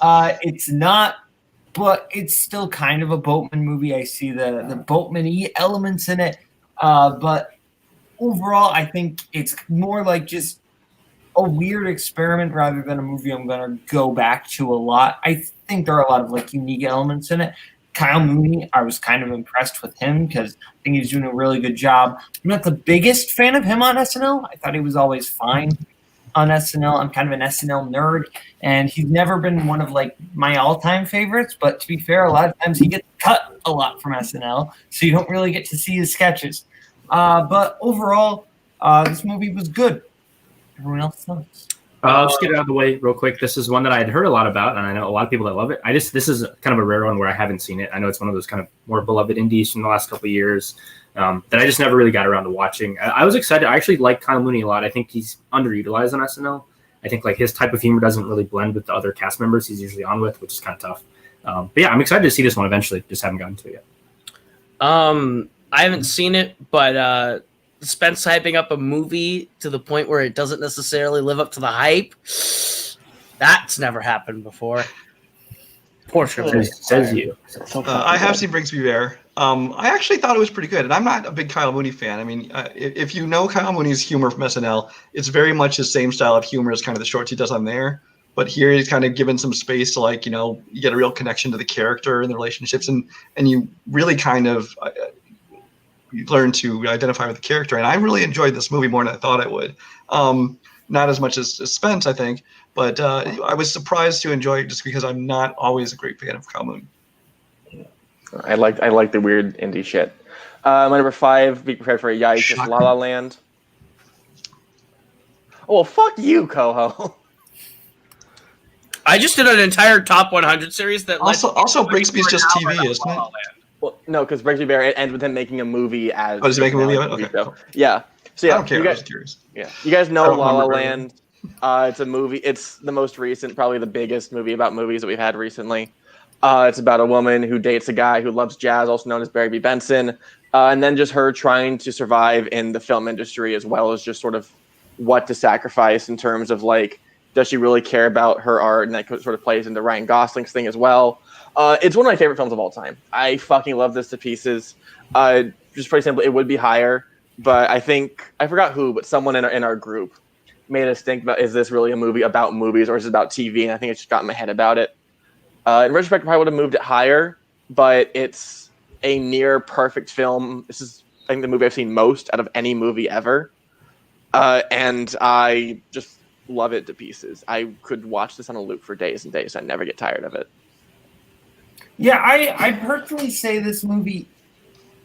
It's not, but it's still kind of a Boatman movie. I see the Boatman-y elements in it, but overall, I think it's more like just a weird experiment rather than a movie I'm gonna go back to a lot. I think there are a lot of like unique elements in it. Kyle Mooney, I was kind of impressed with him because I think he's doing a really good job. I'm not the biggest fan of him on SNL. I thought he was always fine on SNL. I'm kind of an SNL nerd, and he's never been one of like my all-time favorites. But to be fair, a lot of times he gets cut a lot from SNL, so you don't really get to see his sketches. But overall, this movie was good. Everyone else sucks. I'll just get it out of the way real quick. This is one that I had heard a lot about, and I know a lot of people that love it. This is kind of a rare one where I haven't seen it. I know it's one of those kind of more beloved indies from the last couple of years that I just never really got around to watching. I was excited. I actually like Kyle Mooney a lot. I think he's underutilized on SNL. I think like his type of humor doesn't really blend with the other cast members he's usually on with, which is kind of tough. But yeah, I'm excited to see this one eventually. Just haven't gotten to it yet. I haven't seen it, but Spence hyping up a movie to the point where it doesn't necessarily live up to the hype. That's never happened before. Fortunately, says you. I have seen Brigsby Bear. I actually thought it was pretty good, and I'm not a big Kyle Mooney fan. I mean, if you know Kyle Mooney's humor from SNL, it's very much his same style of humor as kind of the shorts he does on there. But here he's kind of given some space to like, you get a real connection to the character and the relationships, and you really kind of you learn to identify with the character. And I really enjoyed this movie more than I thought I would. Not as much as Spence, I think, but I was surprised to enjoy it just because I'm not always a great fan of Kyle Mooney. I like the weird indie shit. My number 5, be prepared for a yikes, is La La Land. Oh, well, fuck you, Koho. I just did an entire top 100 series that also Brigsby's just TV, isn't it? Well, no, because Brigsby Bear it ends with him making a movie as. Oh, does he make a movie of it? Okay. Yeah. So yeah, I don't care. I was curious. Yeah, you guys know La La Land. It's a movie. It's the most recent, probably the biggest movie about movies that we've had recently. It's about a woman who dates a guy who loves jazz, also known as Barry B. Benson, and then just her trying to survive in the film industry as well as just sort of what to sacrifice in terms of like, does she really care about her art? And that sort of plays into Ryan Gosling's thing as well. It's one of my favorite films of all time. I fucking love this to pieces. Just pretty simply, it would be higher, but I think I forgot who, but someone in our group made us think about: is this really a movie about movies or is it about TV? And I think it just got in my head about it. In retrospect, I probably would have moved it higher, but it's a near perfect film. This is, I think, the movie I've seen most out of any movie ever, and I just love it to pieces. I could watch this on a loop for days and days. I'd never get tired of it. Yeah, I personally say this movie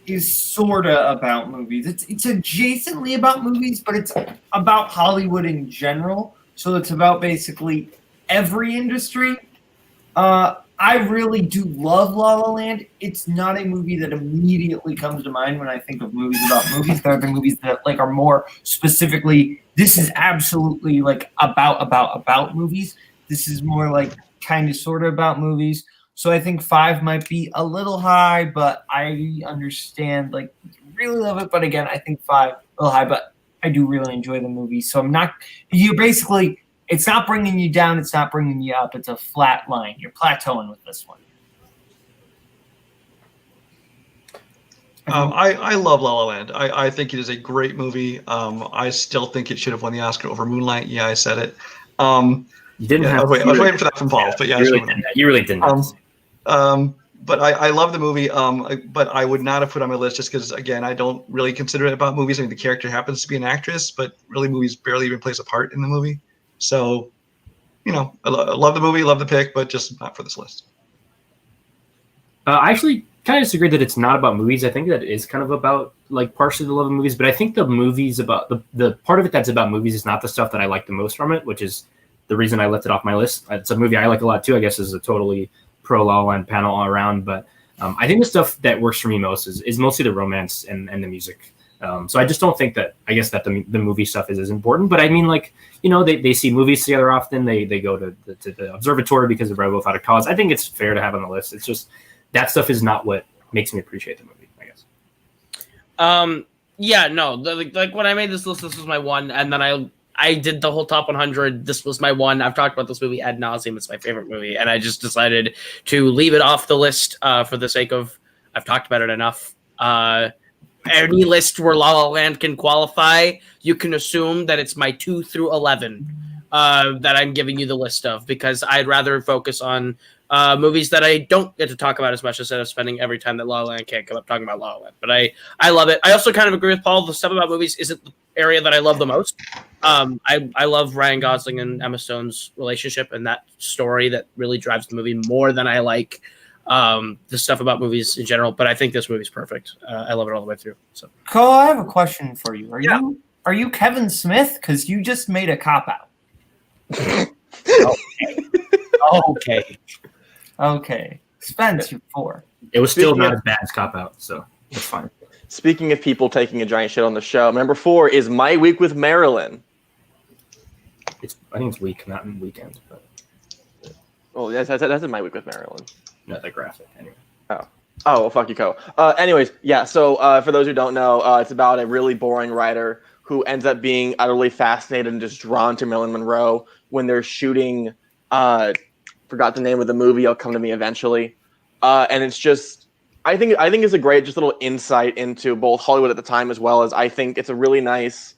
is sort of about movies. It's adjacently about movies, but it's about Hollywood in general. So it's about basically every industry. I really do love La La Land. It's not a movie that immediately comes to mind when I think of movies about movies. There are the movies that like are more specifically, this is absolutely like about movies. This is more like kind of sort of about movies. So I think 5 might be a little high, but I understand, like, really love it. But again, I think 5 a little high, but I do really enjoy the movie. So it's not bringing you down. It's not bringing you up. It's a flat line. You're plateauing with this one. I love La La Land. I think it is a great movie. I still think it should have won the Oscar over Moonlight. Yeah, I said it. You didn't have. I was waiting for that from Paul, but yeah, you really didn't. But I love the movie. But I would not have put it on my list just because, again, I don't really consider it about movies. I mean, the character happens to be an actress, but really, movies barely even plays a part in the movie. So, I love the movie, love the pick, but just not for this list. I actually kind of disagree that it's not about movies. I think that it is kind of about like partially the love of movies, but I think the movies about the part of it that's about movies is not the stuff that I like the most from it, which is the reason I left it off my list. It's a movie I like a lot too. I guess is a totally pro La La Land panel all around, but I think the stuff that works for me most is mostly the romance and the music. So I just don't think that, I guess that the movie stuff is as important, but I mean, like, you know, they see movies together often. They go to the observatory because they're both out of college. I think it's fair to have on the list. It's just that stuff is not what makes me appreciate the movie, I guess. Yeah, no, like when I made this list, this was my one, and then I did the whole top 100. This was my one. I've talked about this movie ad nauseum. It's my favorite movie, and I just decided to leave it off the list for the sake of I've talked about it enough. Any list where La La Land can qualify, you can assume that it's my 2 through 11 that I'm giving you the list of, because I'd rather focus on movies that I don't get to talk about as much instead of spending every time that La La Land can't come up talking about La La Land. But I love it. I also kind of agree with Paul. The stuff about movies isn't the area that I love the most. I love Ryan Gosling and Emma Stone's relationship and that story that really drives the movie more than I like the stuff about movies in general, but I think this movie's perfect. I love it all the way through. So, Cole, I have a question for you. Are you Kevin Smith? Because you just made a cop out. Okay. Spence, you 4. It was still not as bad as Cop Out, so it's fine. Speaking of people taking a giant shit on the show, number 4 is My Week with Marilyn. I think it's week, not in weekend. But... Oh, that's in My Week with Marilyn. Not that graphic, anyway. Oh, well, fuck you, Ko. Anyways, yeah, so for those who don't know, it's about a really boring writer who ends up being utterly fascinated and just drawn to Marilyn Monroe when they're shooting, forgot the name of the movie, it'll come to me eventually. And it's just, I think it's a great just little insight into both Hollywood at the time, as well as I think it's a really nice,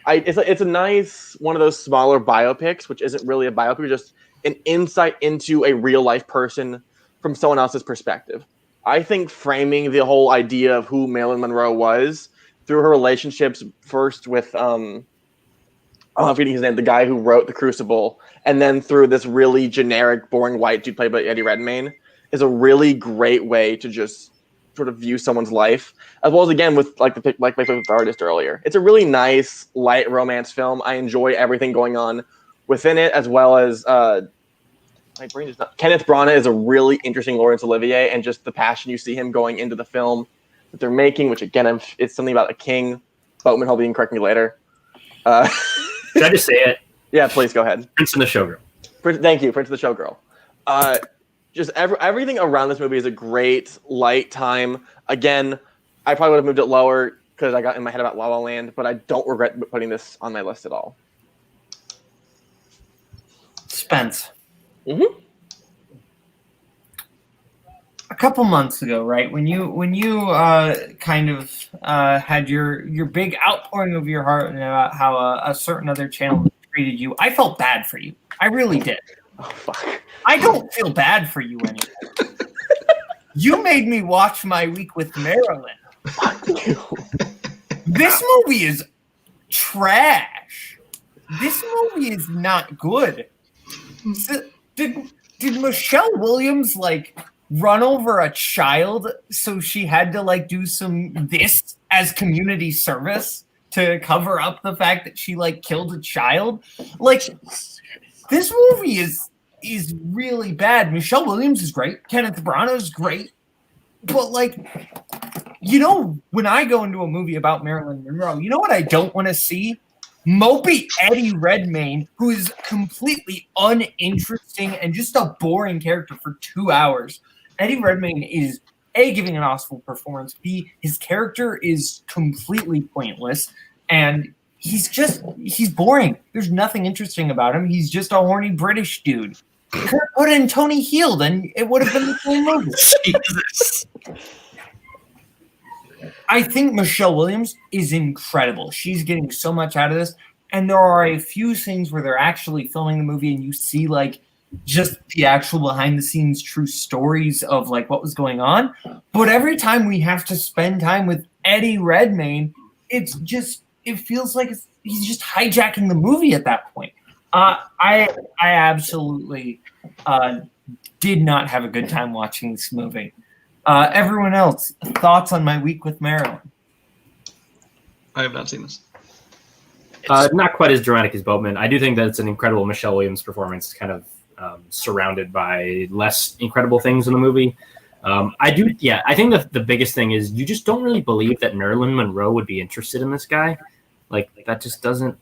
it's a nice one of those smaller biopics, which isn't really a biopic, just an insight into a real life person from someone else's perspective. I think framing the whole idea of who Marilyn Monroe was through her relationships first with, I'm forgetting his name, the guy who wrote The Crucible, and then through this really generic, boring white dude played by Eddie Redmayne, is a really great way to just sort of view someone's life, as well as, again, with like my favorite artist earlier. It's a really nice, light romance film. I enjoy everything going on within it, as well as my brain is not. Kenneth Branagh is a really interesting Laurence Olivier, and just the passion you see him going into the film that they're making, which again, it's something about a king. Boatman, hopefully you can correct me later. Should I just say it? Yeah, please go ahead. Prince and the Showgirl. Thank you, Prince of the Showgirl. Just everything around this movie is a great light time. Again, I probably would have moved it lower because I got in my head about La La Land, but I don't regret putting this on my list at all. Spence. Mm-hmm. A couple months ago, right, when you kind of had your big outpouring of your heart about how a certain other channel treated you, I felt bad for you. I really did. Oh, fuck. I don't feel bad for you anymore. You made me watch My Week with Marilyn. Fuck you. This movie is trash. This movie is not good. Did Michelle Williams run over a child so she had to do this as community service to cover up the fact that she killed a child? This movie is really bad. Michelle Williams is great. Kenneth Branagh is great. But when I go into a movie about Marilyn Monroe, you know what I don't want to see? Mopey Eddie Redmayne, who is completely uninteresting and just a boring character for 2 hours. Eddie Redmayne is A, giving an awful performance, B, his character is completely pointless, and he's boring. There's nothing interesting about him. He's just a horny British dude. Put in Tony Heald, and it would have been the same movie. Jesus. I think Michelle Williams is incredible. She's getting so much out of this. And there are a few things where they're actually filming the movie and you see just the actual behind the scenes true stories of what was going on. But every time we have to spend time with Eddie Redmayne, it feels like he's just hijacking the movie at that point. I absolutely did not have a good time watching this movie. Everyone else, thoughts on my week with Marilyn? I have not seen this. Not quite as dramatic as Boatman. I do think that it's an incredible Michelle Williams performance, kind of surrounded by less incredible things in the movie. I think the biggest thing is you just don't really believe that Marilyn Monroe would be interested in this guy. Like, that just doesn't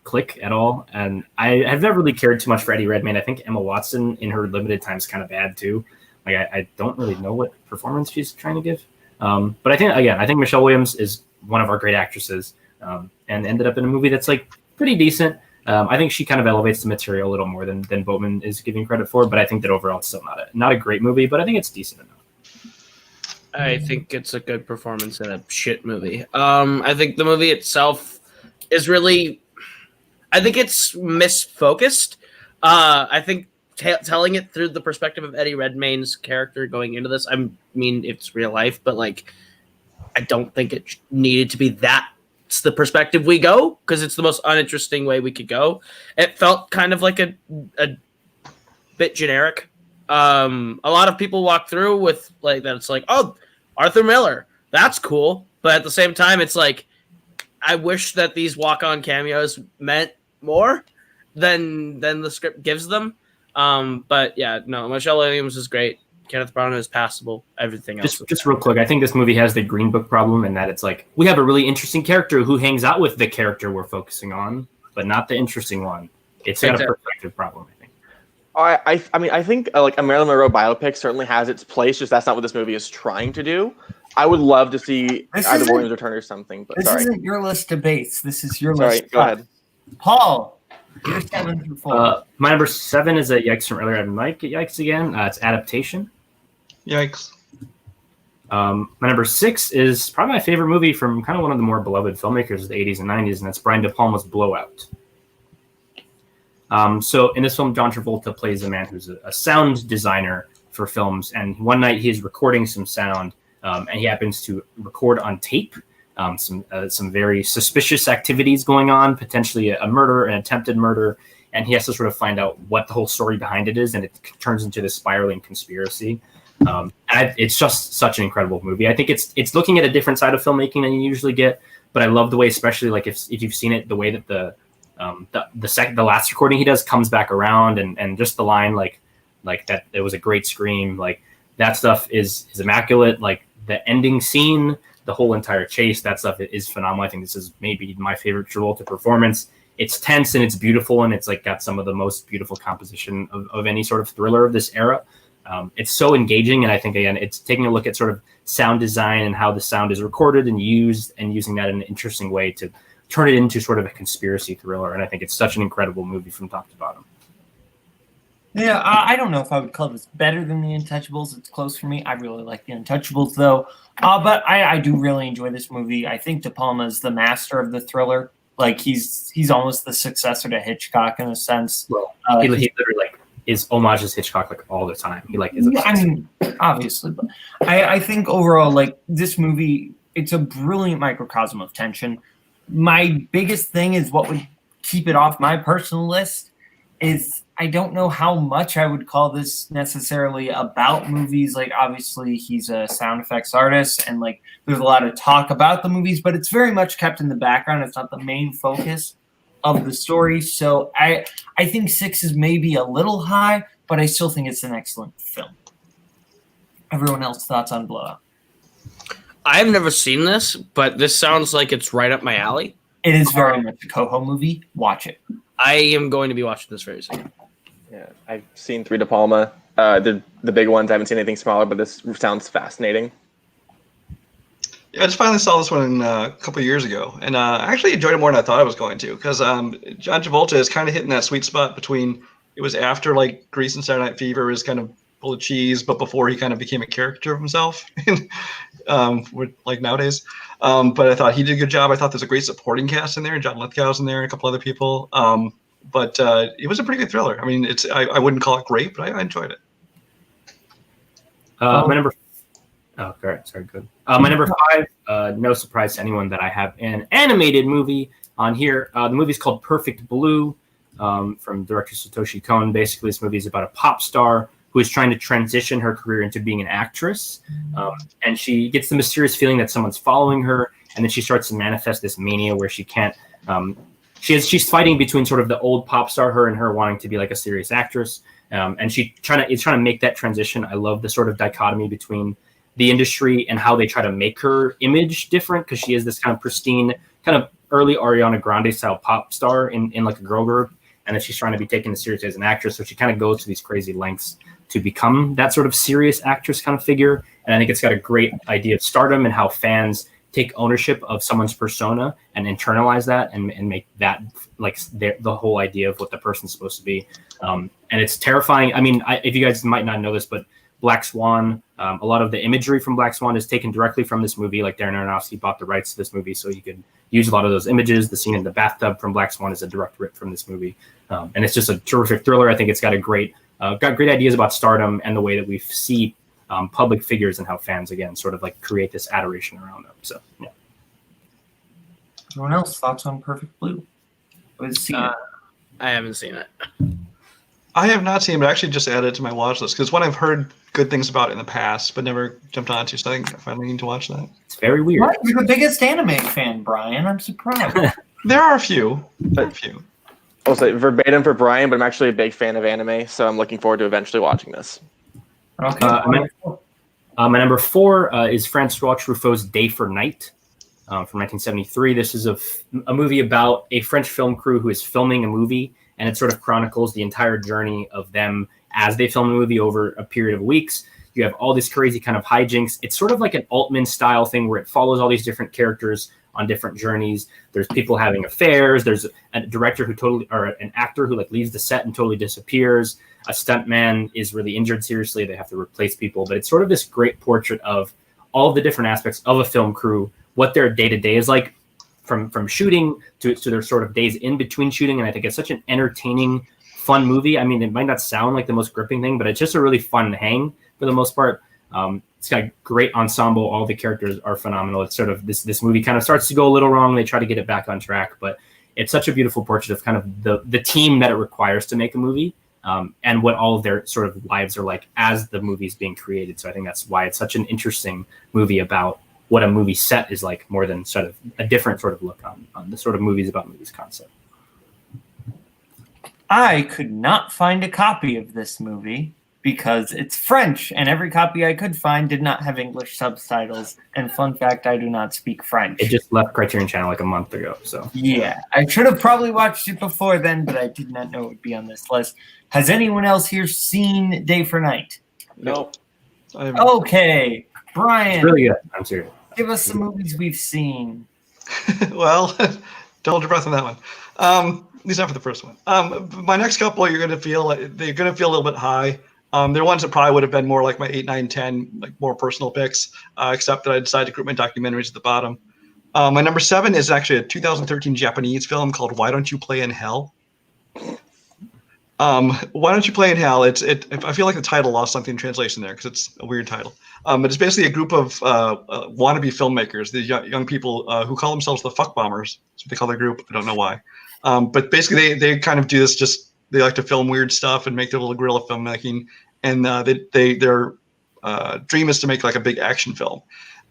click at all. And I have never really cared too much for Eddie Redmayne. I think Emma Watson in her limited time is kind of bad too. Like, I don't really know what performance she's trying to give. But I think Michelle Williams is one of our great actresses, and ended up in a movie that's like pretty decent. I think she kind of elevates the material a little more than Boatman is giving credit for, but I think that overall it's still not a great movie, but I think it's decent enough. I think it's a good performance in a shit movie. I think the movie itself is really, I think it's misfocused. I think telling it through the perspective of Eddie Redmayne's character going into this, I mean, it's real life, but like, I don't think it needed to be that's the perspective we go, because it's the most uninteresting way we could go. It felt kind of like a bit generic. A lot of people walk through with like that. It's like, oh, Arthur Miller, that's cool. But at the same time, it's like, I wish that these walk-on cameos meant more than the script gives them. But yeah, no, Michelle Williams is great. Kenneth Branagh is passable. Everything else. Just real quick, I think this movie has the Green Book problem in that it's like, we have a really interesting character who hangs out with the character we're focusing on, but not the interesting one. It's got a perspective problem, I think. I think like a Marilyn Monroe biopic certainly has its place. Just that's not what this movie is trying to do. I would love to see either Williams return or something. But this isn't your list debates. This is your list. Go ahead. Paul, your 7 through 4. My number 7 is a yikes from earlier. I might get yikes again. It's Adaptation. Yikes. My number 6 is probably my favorite movie from kind of one of the more beloved filmmakers of the 80s and 90s, and that's Brian De Palma's Blowout. So in this film, John Travolta plays a man who's a sound designer for films, and one night he is recording some sound, and he happens to record on tape some very suspicious activities going on, potentially a murder, an attempted murder, and he has to sort of find out what the whole story behind it is, and it turns into this spiraling conspiracy. It's just such an incredible movie. I think it's looking at a different side of filmmaking than you usually get, but I love the way, especially like if you've seen it, the way that the last recording he does comes back around, and just the line like that it was a great scream, like that stuff is immaculate. Like the ending scene, the whole entire chase, that stuff is phenomenal. I think this is maybe my favorite Travolta performance. It's tense and it's beautiful, and it's like got some of the most beautiful composition of any sort of thriller of this era. It's so engaging, and I think again it's taking a look at sort of sound design and how the sound is recorded and used, and using that in an interesting way to turn it into sort of a conspiracy thriller. And I think it's such an incredible movie from top to bottom. Yeah, I don't know if I would call this better than The Untouchables. It's close for me. I really like The Untouchables, though. But I do really enjoy this movie. I think De Palma is the master of the thriller. Like, he's almost the successor to Hitchcock in a sense. Well, he literally like is homages Hitchcock like all the time. He like is. Yeah, I mean, obviously, but I think overall, like this movie, it's a brilliant microcosm of tension. My biggest thing is what would keep it off my personal list is I don't know how much I would call this necessarily about movies. Like, obviously, he's a sound effects artist, and like there's a lot of talk about the movies, but it's very much kept in the background. It's not the main focus of the story. So I think 6 is maybe a little high, but I still think it's an excellent film. Everyone else, thoughts on Blowout? I've never seen this, but this sounds like it's right up my alley. It is very much a Koho movie. Watch it. I am going to be watching this very soon. Yeah, I've seen 3 De Palma. The big ones. I haven't seen anything smaller, but this sounds fascinating. Yeah, I just finally saw this one a couple of years ago, and I actually enjoyed it more than I thought I was going to, because John Travolta is kind of hitting that sweet spot between, it was after like Grease and Saturday Night Fever is kind of full of cheese, but before he kind of became a character of himself, like nowadays. But I thought he did a good job. I thought there's a great supporting cast in there. John Lithgow's in there, and a couple other people. But it was a pretty good thriller. I mean, I wouldn't call it great, but I enjoyed it. My number. Oh, correct. Sorry, good. My number 5. No surprise to anyone that I have an animated movie on here. The movie's called Perfect Blue, from director Satoshi Kon. Basically, this movie is about a pop star who is trying to transition her career into being an actress. And she gets the mysterious feeling that someone's following her, and then she starts to manifest this mania where she can't. She's fighting between sort of the old pop star her and her wanting to be like a serious actress, and is trying to make that transition. I love the sort of dichotomy between the industry and how they try to make her image different, because she is this kind of pristine, kind of early Ariana Grande style pop star in like a girl group, and then she's trying to be taken seriously as an actress. So she kind of goes to these crazy lengths to become that sort of serious actress kind of figure. And I think it's got a great idea of stardom and how fans take ownership of someone's persona and internalize that and make that like the whole idea of what the person's supposed to be. And it's terrifying. I mean, if you guys might not know this, but Black Swan, a lot of the imagery from Black Swan is taken directly from this movie. Like Darren Aronofsky bought the rights to this movie, so you could use a lot of those images. The scene in the bathtub from Black Swan is a direct rip from this movie. And it's just a terrific thriller. I think it's got great ideas about stardom and the way that we see public figures and how fans, again, sort of like create this adoration around them. So, yeah. Everyone else, thoughts on Perfect Blue? I haven't seen it. I have not seen it, but I actually just added it to my watch list because one I've heard good things about in the past, but never jumped onto. So I think I finally need to watch that. It's very weird. What? You're the biggest anime fan, Brian. I'm surprised. There are a few, but a few. I'll say verbatim for Brian, but I'm actually a big fan of anime, so I'm looking forward to eventually watching this. Okay. My number 4 is Francois Truffaut's Day for Night from 1973. This is a movie about a French film crew who is filming a movie, and it sort of chronicles the entire journey of them as they film the movie over a period of weeks. You have all this crazy kind of hijinks. It's sort of like an Altman style thing where it follows all these different characters on different journeys. There's people having affairs. There's a director or an actor who like leaves the set and totally disappears. A stuntman is really injured seriously. They have to replace people. But it's sort of this great portrait of all the different aspects of a film crew, what their day-to-day is like, from shooting to their sort of days in between shooting. And I think it's such an entertaining, fun movie. I mean, it might not sound like the most gripping thing, but it's just a really fun hang for the most part. It's got a great ensemble. All the characters are phenomenal. It's sort of this movie kind of starts to go a little wrong. They try to get it back on track, but it's such a beautiful portrait of kind of the team that it requires to make a movie, and what all of their sort of lives are like as the movie's being created. So I think that's why it's such an interesting movie about what a movie set is like, more than sort of a different sort of look on the sort of movies about movies concept. I could not find a copy of this movie because it's French, and every copy I could find did not have English subtitles. And fun fact, I do not speak French. It just left Criterion Channel like a month ago. So yeah, I should have probably watched it before then, but I did not know it would be on this list. Has anyone else here seen Day for Night? No. Okay, Brian. It's really good. I'm serious. Give us some movies we've seen. Well, don't hold your breath on that one. At least not for the first one. My next couple, they're gonna feel a little bit high. They're ones that probably would have been more like my 8, 9, 10, like more personal picks, except that I decided to group my documentaries at the bottom. My number 7 is actually a 2013 Japanese film called Why Don't You Play in Hell? Why Don't You Play in Hell? I feel like the title lost something in translation there because it's a weird title. But it's basically a group of wannabe filmmakers, these young people who call themselves the Fuck Bombers. That's what they call their group. I don't know why. But basically, they kind of do this. They like to film weird stuff and make their little guerrilla filmmaking. And their dream is to make like a big action film.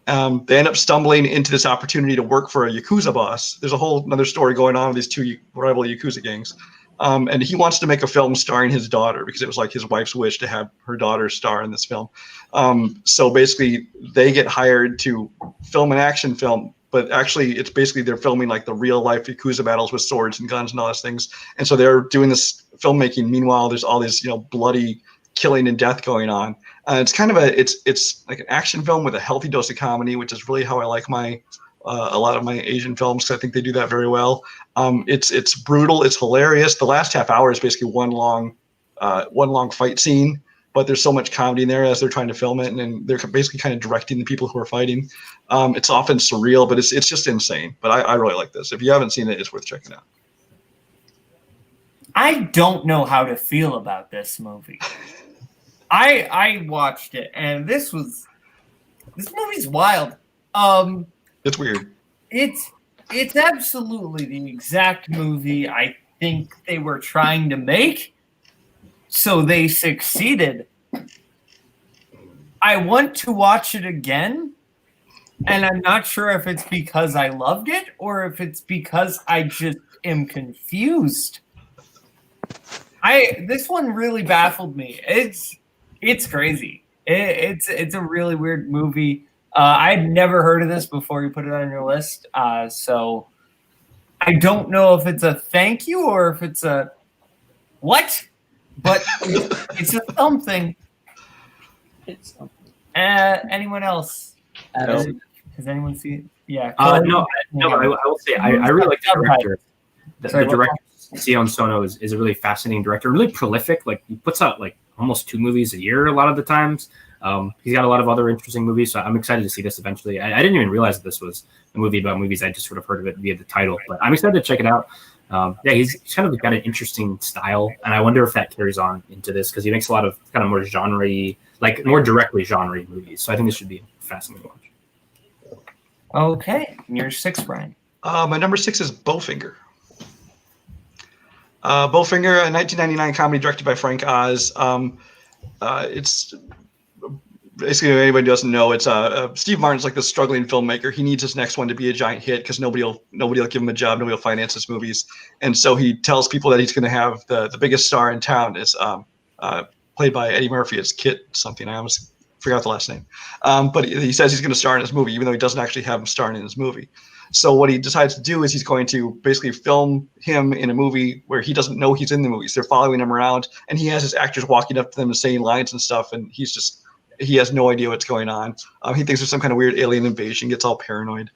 They end up stumbling into this opportunity to work for a Yakuza boss. There's a whole another story going on with these two rival Yakuza gangs. And he wants to make a film starring his daughter because it was like his wife's wish to have her daughter star in this film. So basically, they get hired to film an action film, but actually, it's basically they're filming like the real life Yakuza battles with swords and guns and all those things. And so they're doing this filmmaking. Meanwhile, there's all this bloody killing and death going on. It's kind of it's like an action film with a healthy dose of comedy, which is really how I like a lot of my Asian films, because I think they do that very well. It's brutal. It's hilarious. The last half hour is basically one long fight scene, but there's so much comedy in there as they're trying to film it, and they're basically kind of directing the people who are fighting. It's often surreal, but it's just insane. But I really like this. If you haven't seen it, it's worth checking out. I don't know how to feel about this movie. I watched it, and this movie's wild. It's weird. It's absolutely the exact movie I think they were trying to make. So they succeeded. I want to watch it again, and I'm not sure if it's because I loved it or if it's because I just am confused. This one really baffled me. It's crazy. It's a really weird movie. I'd never heard of this before you put it on your list, so I don't know if it's a thank you or if it's a what, but it's a something. It's something. Anyone else? Has anyone seen it? Yeah. No. I will say I really like the director. The director, Sion Sono, is a really fascinating director, really prolific. Like he puts out like almost 2 movies a year a lot of the times. He's got a lot of other interesting movies, so I'm excited to see this eventually. I didn't even realize that this was a movie about movies. I just sort of heard of it via the title, but I'm excited to check it out. He's kind of got an interesting style, and I wonder if that carries on into this because he makes a lot of kind of more genre-y, like more directly genre movies. So I think this should be a fascinating watch. Okay, and your 6, Brian. My number 6 is Bowfinger. Bowfinger, a 1999 comedy directed by Frank Oz. It's basically, if anybody doesn't know, it's Steve Martin's like the struggling filmmaker. He needs his next one to be a giant hit because nobody will give him a job, nobody will finance his movies, and so he tells people that he's going to have the biggest star in town is played by Eddie Murphy. It's Kit something. I almost forgot the last name, but he says he's going to star in his movie, even though he doesn't actually have him starring in his movie. So what he decides to do is he's going to basically film him in a movie where he doesn't know he's in the movies. They're following him around, and he has his actors walking up to them and saying lines and stuff, and he has no idea what's going on. He thinks there's some kind of weird alien invasion, gets all paranoid.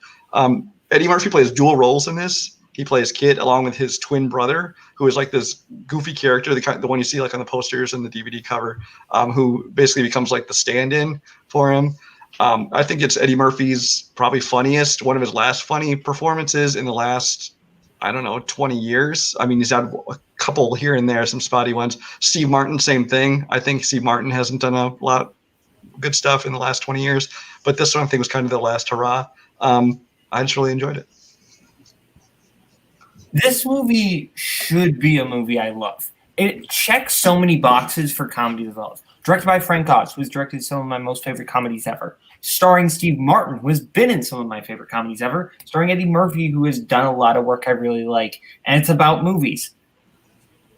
Eddie Murphy plays dual roles in this. He plays Kit along with his twin brother, who is like this goofy character, the one you see like on the posters and the DVD cover, who basically becomes like the stand-in for him. I think it's Eddie Murphy's probably funniest, one of his last funny performances in the last, 20 years. I mean, he's had a couple here and there, some spotty ones. Steve Martin, same thing. I think Steve Martin hasn't done a lot of good stuff in the last 20 years, but this one I think was kind of the last hurrah. I just really enjoyed it. This movie should be a movie I love. It checks so many boxes for comedy development. Directed by Frank Oz, who has directed some of my most favorite comedies ever. Starring Steve Martin, who has been in some of my favorite comedies ever. Starring Eddie Murphy, who has done a lot of work I really like. And it's about movies.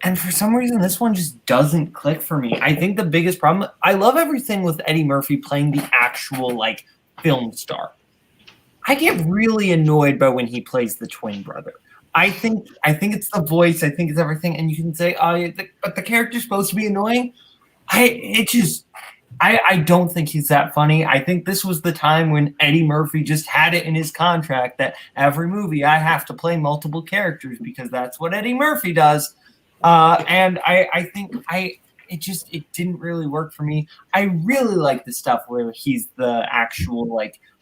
And for some reason, this one just doesn't click for me. I think the biggest problem, I love everything with Eddie Murphy playing the actual, film star. I get really annoyed by when he plays the twin brother. I think it's the voice. I think it's everything. And you can say, but the character's supposed to be annoying. I don't think he's that funny. I think this was the time when Eddie Murphy just had it in his contract that every movie I have to play multiple characters because that's what Eddie Murphy does. And I think it didn't really work for me. I really like the stuff where he's the actual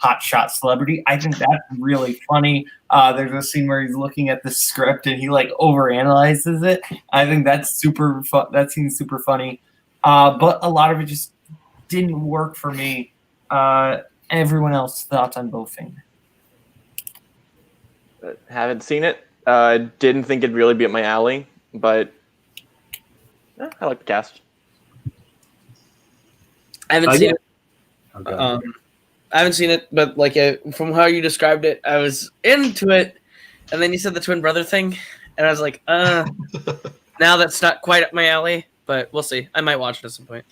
hotshot celebrity. I think that's really funny. There's a scene where he's looking at the script and he overanalyzes it. I think that's super fun. That scene's super funny. But a lot of it just didn't work for me. Everyone else thoughts on Bowfinger? Haven't seen it. Didn't think it'd really be up my alley, but I like the cast. I haven't seen it. I haven't seen it, but from how you described it, I was into it, and then you said the twin brother thing, and I was like, now that's not quite up my alley, but we'll see. I might watch it at some point.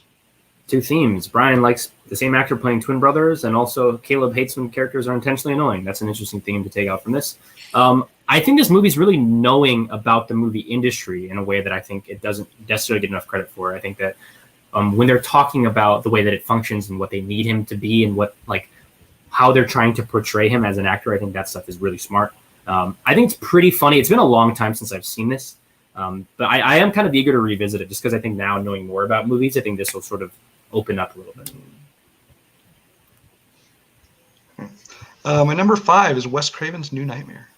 2 themes. Brian likes the same actor playing twin brothers, and also Kaleb hates when characters are intentionally annoying. That's an interesting theme to take out from this. I think this movie's really knowing about the movie industry in a way that I think it doesn't necessarily get enough credit for. I think that when they're talking about the way that it functions and what they need him to be and how they're trying to portray him as an actor, I think that stuff is really smart. I think it's pretty funny. It's been a long time since I've seen this, but I am kind of eager to revisit it just because I think now knowing more about movies, I think this will sort of open up a little bit. My number 5 is Wes Craven's New Nightmare.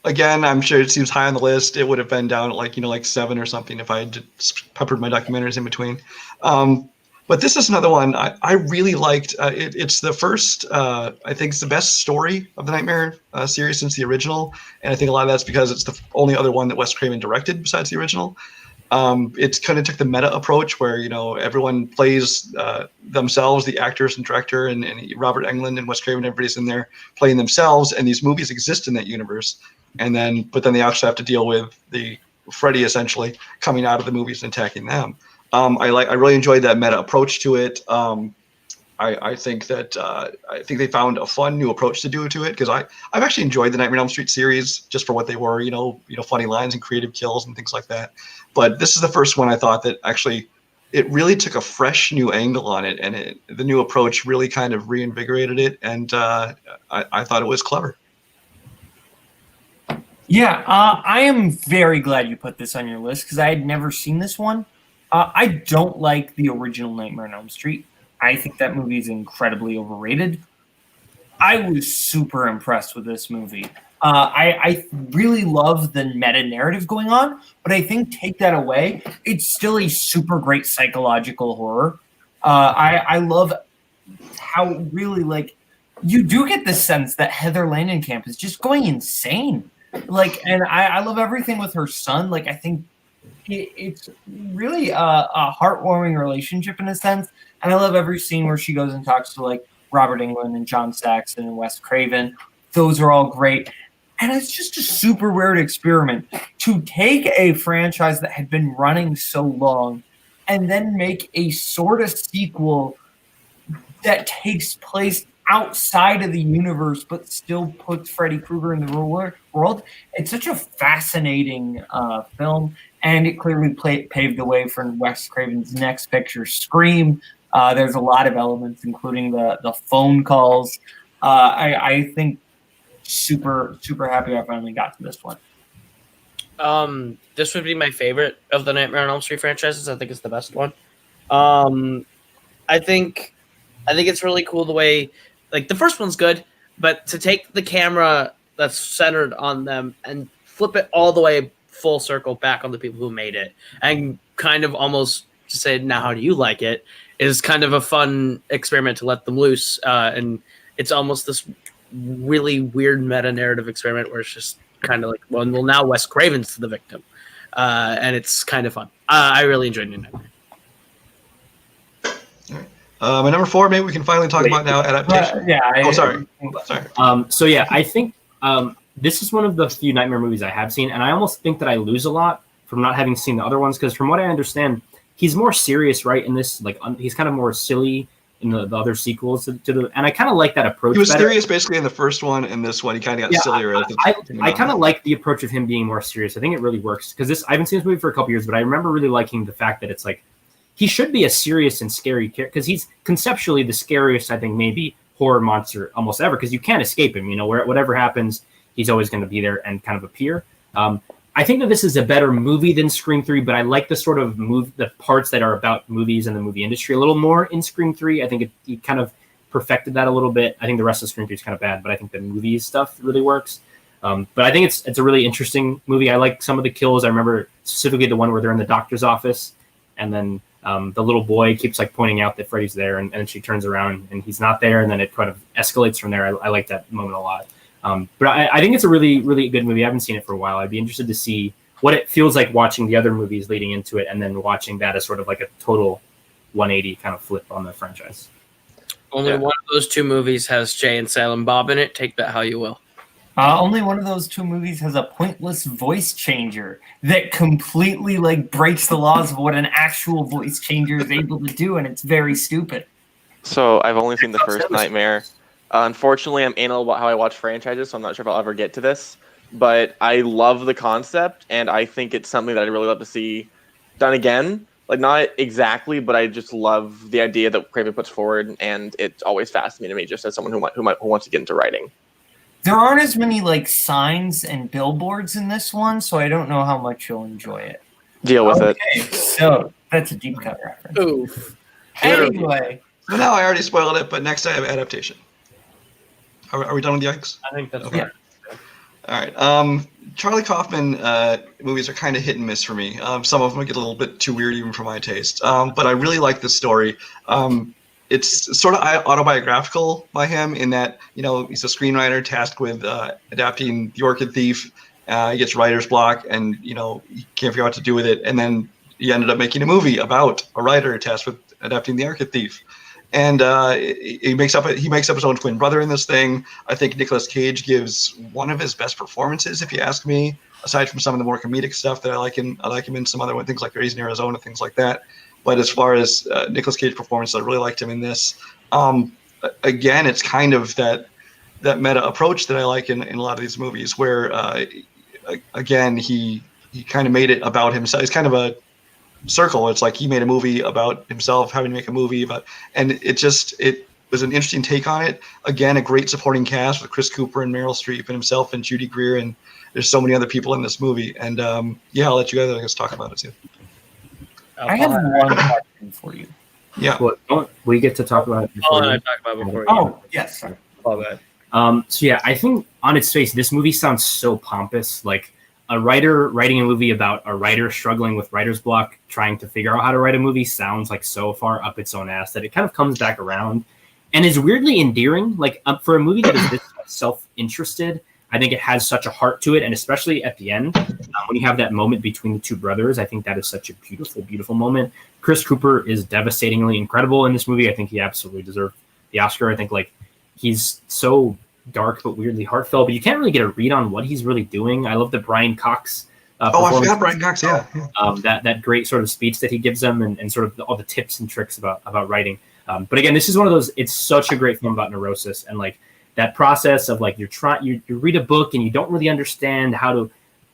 Again, I'm sure it seems high on the list. It would have been down at 7 or something if I had just peppered my documentaries in between. But this is another one I really liked. It's the first, I think it's the best story of the Nightmare series since the original. And I think a lot of that's because it's the only other one that Wes Craven directed besides the original. It's kind of took the meta approach where, everyone plays themselves, the actors and director, and Robert Englund and Wes Craven, everybody's in there playing themselves, and these movies exist in that universe. But then they also have to deal with the Freddy essentially coming out of the movies and attacking them. I really enjoyed that meta approach to it. I think they found a fun new approach to it because I've actually enjoyed the Nightmare on Elm Street series just for what they were, funny lines and creative kills and things like that. But this is the first one I thought that actually it really took a fresh new angle on it, and the new approach really kind of reinvigorated it, and I thought it was clever. Yeah, I am very glad you put this on your list because I had never seen this one. I don't like the original Nightmare on Elm Street. I think that movie is incredibly overrated. I was super impressed with this movie. I really love the meta narrative going on, but I think take that away, it's still a super great psychological horror. I love how really you do get the sense that Heather Langenkamp is just going insane. And I love everything with her son. I think it's really a heartwarming relationship in a sense. And I love every scene where she goes and talks to Robert Englund and John Saxon and Wes Craven. Those are all great. And it's just a super weird experiment to take a franchise that had been running so long and then make a sort of sequel that takes place outside of the universe but still puts Freddy Krueger in the real world. It's such a fascinating film, and it clearly paved the way for Wes Craven's next picture, Scream. There's a lot of elements, including the phone calls. I think super, super happy I finally got to this one. This would be my favorite of the Nightmare on Elm Street franchises. I think it's the best one. I think it's really cool the way, the first one's good, but to take the camera that's centered on them and flip it all the way full circle back on the people who made it and kind of almost to say, now how do you like it, is kind of a fun experiment to let them loose. And it's almost this really weird meta narrative experiment where it's just kind of well, now Wes Craven's the victim. And it's kind of fun. I really enjoyed New Nightmare. My number 4, maybe we can finally talk about now adaptation. Sorry. So yeah, I think this is one of the few Nightmare movies I have seen, and I almost think that I lose a lot from not having seen the other ones, because from what I understand, he's more serious, right? In this, he's kind of more silly in the other sequels to the, and I kind of like that approach. He was better. serious basically in the first one, and this one he kind of got sillier. I kind of like the approach of him being more serious. I think it really works because I haven't seen this movie for a couple years, but I remember really liking the fact that it's he should be a serious and scary character because he's conceptually the scariest, I think, maybe horror monster almost ever, because you can't escape him. Whatever happens, he's always going to be there and kind of appear. I think that this is a better movie than Scream 3, but I like the sort of the parts that are about movies and the movie industry a little more in Scream 3. I think he kind of perfected that a little bit. I think the rest of Scream 3 is kind of bad, but I think the movie stuff really works. But I think it's a really interesting movie. I like some of the kills. I remember specifically the one where they're in the doctor's office, and then the little boy keeps pointing out that Freddy's there, and then she turns around and he's not there, and then it kind of escalates from there. I like that moment a lot. But I think it's a really, really good movie. I haven't seen it for a while. I'd be interested to see what it feels like watching the other movies leading into it, and then watching that as sort of a total 180 kind of flip on the franchise. Only one of those two movies has Jay and Silent Bob in it. Take that how you will. Only one of those two movies has a pointless voice changer that completely breaks the laws of what an actual voice changer is able to do, and it's very stupid. So I've only seen the first Nightmare. Unfortunately, I'm anal about how I watch franchises, so I'm not sure if I'll ever get to this. But I love the concept, and I think it's something that I'd really love to see done again. Not exactly, but I just love the idea that Craven puts forward, and it's always fascinating to me, just as someone who wants to get into writing. There aren't as many signs and billboards in this one, so I don't know how much you'll enjoy it. Deal with it. So that's a deep cut reference. Oof. Anyway. So now I already spoiled it, but next I have adaptation. Are we done with the yikes? I think that's okay. All right. Charlie Kaufman movies are kind of hit and miss for me. Some of them get a little bit too weird even for my taste. But I really like this story. It's sort of autobiographical by him in that, he's a screenwriter tasked with adapting The Orchid Thief. He gets writer's block, and, he can't figure out what to do with it. And then he ended up making a movie about a writer tasked with adapting The Arcade Thief. And he makes up his own twin brother in this thing. I think Nicolas Cage gives one of his best performances, if you ask me, aside from some of the more comedic stuff that I like him in some other things like Raising Arizona, things like that. But as far as Nicolas Cage performance, I really liked him in this. Again, it's kind of that meta approach that I like in a lot of these movies, where again he kind of made it about himself. It's kind of a circle. It's like he made a movie about himself having to make a movie about, and it was an interesting take on it. Again, a great supporting cast with Chris Cooper and Meryl Streep and himself and Judy Greer, and there's so many other people in this movie. And I'll let you guys talk about it too. I have one question for you. Yeah. Well, we get to talk about it before. I talk about it before. Yes. All bad. So yeah, I think on its face, this movie sounds so pompous. Like a writer writing a movie about a writer struggling with writer's block, trying to figure out how to write a movie sounds like so far up its own ass that it kind of comes back around and is weirdly endearing. Like for a movie that is this self-interested, I think it has such a heart to it. And especially at the end, when you have that moment between the two brothers, I think that is such a beautiful, beautiful moment. Chris Cooper is devastatingly incredible in this movie. I think he absolutely deserved the Oscar. I think like he's so dark but weirdly heartfelt, but you can't really get a read on what he's really doing. I love the Brian Cox I forgot Brian Cox, yeah. That great sort of speech that he gives them and sort of all the tips and tricks about writing. But again, this is one of those, it's such a great film about neurosis and like that process of like you read a book and you don't really understand how to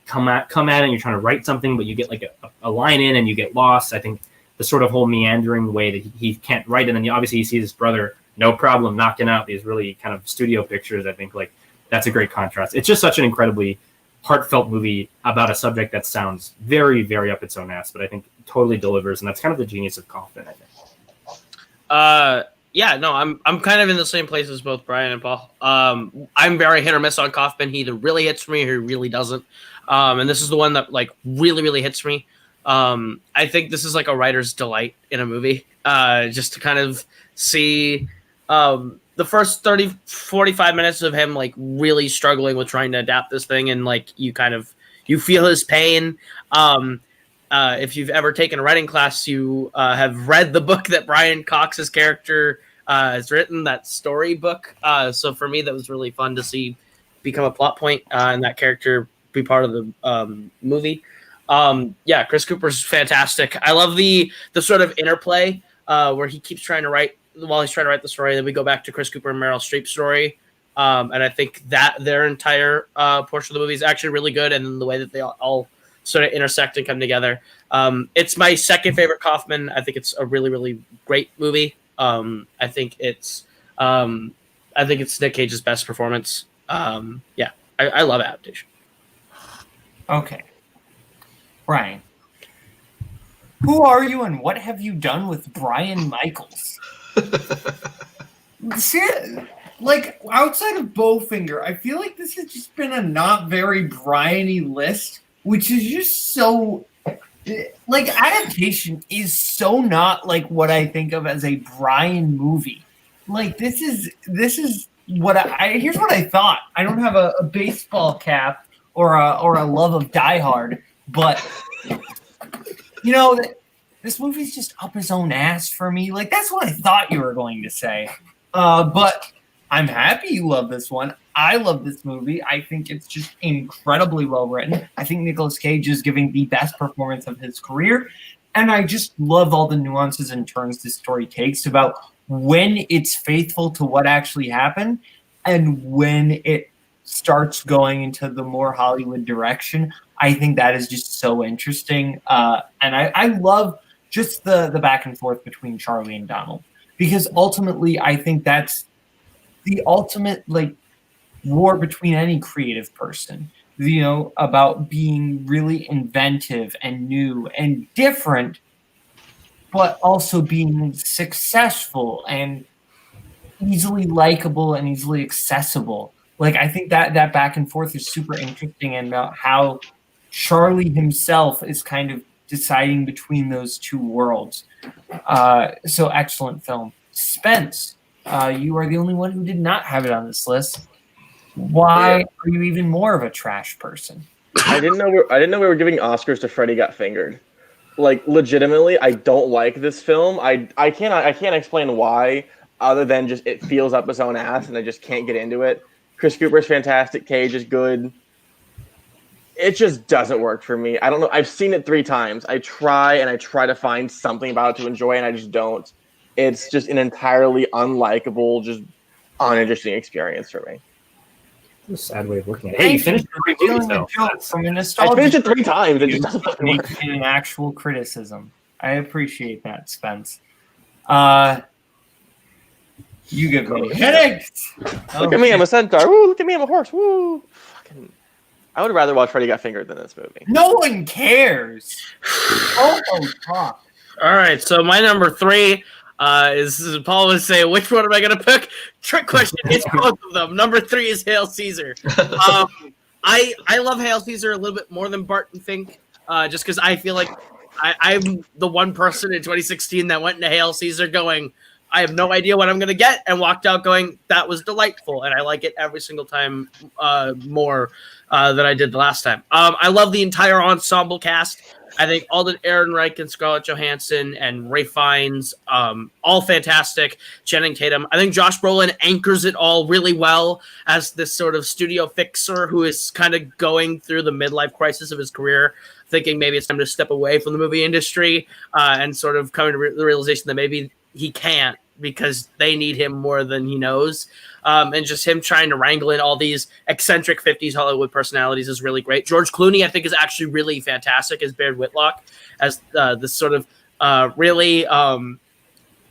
come at it and you're trying to write something, but you get like a line in and you get lost. I think the sort of whole meandering way that he can't write, and then obviously he sees his brother no problem knocking out these really kind of studio pictures. I think like that's a great contrast. It's just such an incredibly heartfelt movie about a subject that sounds very, very up its own ass, but I think totally delivers, and that's kind of the genius of Kaufman, I think. Yeah, no, I'm kind of in the same place as both Brian and Paul. I'm very hit or miss on Kaufman. He either really hits for me or he really doesn't. And this is the one that like really, really hits me. I think this is like a writer's delight in a movie. Just to kind of see the first 45 minutes of him like really struggling with trying to adapt this thing, and like you feel his pain. If you've ever taken a writing class, you have read the book that Brian Cox's character has written, that story book. So for me, that was really fun to see become a plot point and that character be part of the movie. Yeah, Chris Cooper's fantastic. I love the sort of interplay where he keeps trying to write while he's trying to write the story. Then we go back to Chris Cooper and Meryl Streep's story. And I think that their entire portion of the movie is actually really good. And then the way that they all sort of intersect and come together. It's my second favorite Kaufman. I think it's a really, really great movie. I think it's Nick Cage's best performance. Yeah, I love adaptation. Okay. Brian, who are you and what have you done with Brian Michaels? See, like outside of Bowfinger, I feel like this has just been a not very Brian-y list, which is just so like adaptation is so not like what I think of as a Brian movie. Like this is what here's what I thought. I don't have a baseball cap or a love of Die Hard, but you know this movie's just up his own ass for me. Like that's what I thought you were going to say. But I'm happy you love this one. I love this movie. I think it's just incredibly well written. I think Nicolas Cage is giving the best performance of his career. And I just love all the nuances and turns this story takes about when it's faithful to what actually happened and when it starts going into the more Hollywood direction. I think that is just so interesting. And I love just the back and forth between Charlie and Donald. Because ultimately, I think that's the ultimate like war between any creative person, you know, about being really inventive and new and different, but also being successful and easily likable and easily accessible. Like, I think that back and forth is super interesting, and about how Charlie himself is kind of deciding between those two worlds. So excellent film. Spence, you are the only one who did not have it on this list. Why are you even more of a trash person? I didn't know we were giving Oscars to Freddie Got Fingered. Like legitimately, I don't like this film. I can't explain why, other than just it feels up its own ass, and I just can't get into it. Chris Cooper's fantastic. Cage is good. It just doesn't work for me. I don't know. I've seen it 3 times. I try to find something about it to enjoy, and I just don't. It's just an entirely unlikable, just uninteresting experience for me. That's a sad way of looking at it. Hey, you finished 3 movies, though. I finished it 3 times. It just doesn't work. An actual criticism. I appreciate that, Spence. You give me headaches. Look at me, I'm a centaur. Woo! Look at me, I'm a horse. Woo! Fucking. I would rather watch Freddy Got Fingered than this movie. No one cares. Oh, fuck. All right, so my number 3 is Paul would say, which one am I going to pick? Trick question. It's both of them. Number 3 is Hail Caesar. I love Hail Caesar a little bit more than Barton Fink, just because I feel like I'm the one person in 2016 that went into Hail Caesar going, I have no idea what I'm going to get, and walked out going, that was delightful, and I like it every single time more than I did the last time. I love the entire ensemble cast. I think Alden Ehrenreich and Scarlett Johansson and Ralph Fiennes, all fantastic. Channing Tatum. I think Josh Brolin anchors it all really well as this sort of studio fixer who is kind of going through the midlife crisis of his career, thinking maybe it's time to step away from the movie industry and sort of coming to the realization that maybe he can't because they need him more than he knows. And just him trying to wrangle in all these eccentric 50s Hollywood personalities is really great. George Clooney, I think, is actually really fantastic as Baird Whitlock, as this sort of really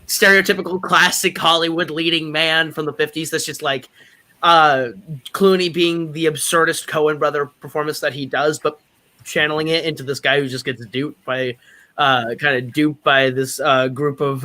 stereotypical classic Hollywood leading man from the 50s. That's just like Clooney being the absurdist Coen brother performance that he does, but channeling it into this guy who just gets duped by this group of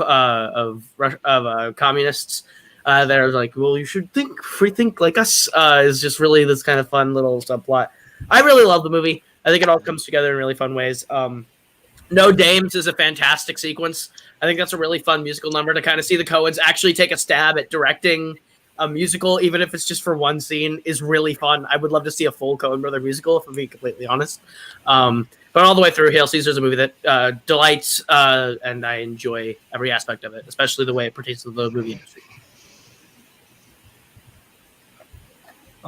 communists that are like, well, you should free think like us, is just really this kind of fun little subplot. I really love the movie. I think it all comes together in really fun ways. No Dames is a fantastic sequence. I think that's a really fun musical number to kind of see the Coens actually take a stab at directing a musical, even if it's just for one scene, is really fun. I would love to see a full Coen brother musical, if I'm being completely honest. But all the way through, Hail Caesar is a movie that delights, and I enjoy every aspect of it, especially the way it pertains to the movie industry.